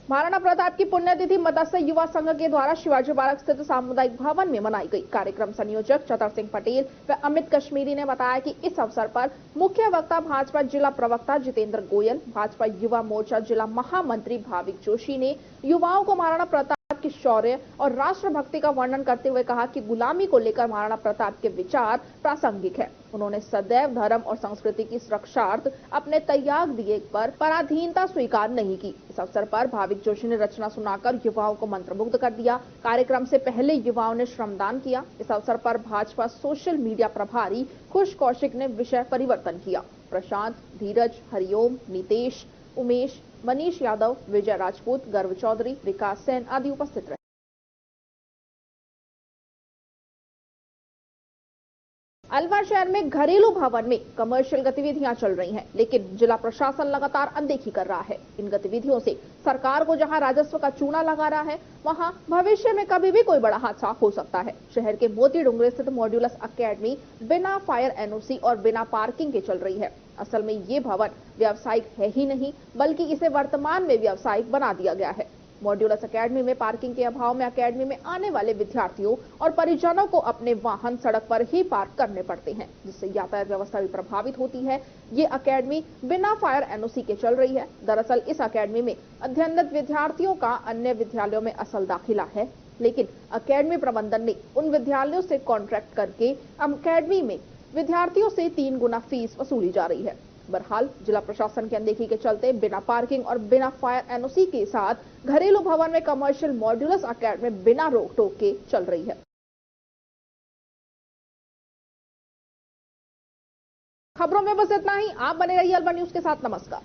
महाराणा प्रताप की पुण्यतिथि मत्स्य युवा संघ के द्वारा शिवाजी पार्क स्थित सामुदायिक भवन में मनाई गई। कार्यक्रम संयोजक चतर सिंह पटेल व अमित कश्मीरी ने बताया कि इस अवसर पर मुख्य वक्ता भाजपा जिला प्रवक्ता जितेंद्र गोयल, भाजपा युवा मोर्चा जिला महामंत्री भाविक जोशी ने युवाओं को महाराणा प्रताप की शौर्य और राष्ट्रभक्ति का वर्णन करते हुए कहा कि गुलामी को लेकर महाराणा प्रताप के विचार प्रासंगिक है। उन्होंने सदैव धर्म और संस्कृति की सुरक्षार्थ अपने त्याग दिए पर पराधीनता स्वीकार नहीं की। इस अवसर पर भाविक जोशी ने रचना सुनाकर युवाओं को मंत्रमुग्ध कर दिया। कार्यक्रम से पहले युवाओं ने श्रमदान किया। इस अवसर पर भाजपा सोशल मीडिया प्रभारी खुश कौशिक ने विषय परिवर्तन किया। प्रशांत, धीरज, हरिओम, नीतेश, उमेश, मनीष यादव, विजय राजपूत, गर्व चौधरी, विकास सेन आदि उपस्थित रहे। अलवर शहर में घरेलू भवन में कमर्शियल गतिविधियां चल रही हैं, लेकिन जिला प्रशासन लगातार अनदेखी कर रहा है। इन गतिविधियों से सरकार को जहां राजस्व का चूना लगा रहा है, वहां भविष्य में कभी भी कोई बड़ा हादसा हो सकता है। शहर के मोती डुंगरी स्थित मॉड्यूलस अकेडमी बिना फायर NOC और बिना पार्किंग के चल रही है। असल में ये भवन व्यावसायिक है ही नहीं, बल्कि इसे वर्तमान में व्यावसायिक बना दिया गया है। मॉड्यूलस अकेडमी में पार्किंग के अभाव में अकेडमी में आने वाले विद्यार्थियों और परिजनों को अपने वाहन सड़क पर ही पार्क करने पड़ते हैं, जिससे यातायात व्यवस्था भी प्रभावित होती है। ये अकेडमी बिना फायर NOC के चल रही है। दरअसल इस अकेडमी में अध्ययनरत विद्यार्थियों का अन्य विद्यालयों में असल दाखिला है, लेकिन अकेडमी प्रबंधन ने उन विद्यालयों से कॉन्ट्रैक्ट करके अकेडमी में विद्यार्थियों से 3 गुना फीस वसूली जा रही है। बहरहाल जिला प्रशासन की अनदेखी के चलते बिना पार्किंग और बिना फायर NOC के साथ घरेलू भवन में कमर्शियल मॉड्यूलस अकेडमी बिना रोक टोक के चल रही है। खबरों में बस इतना ही। आप बने रहिए अलवर न्यूज के साथ। नमस्कार।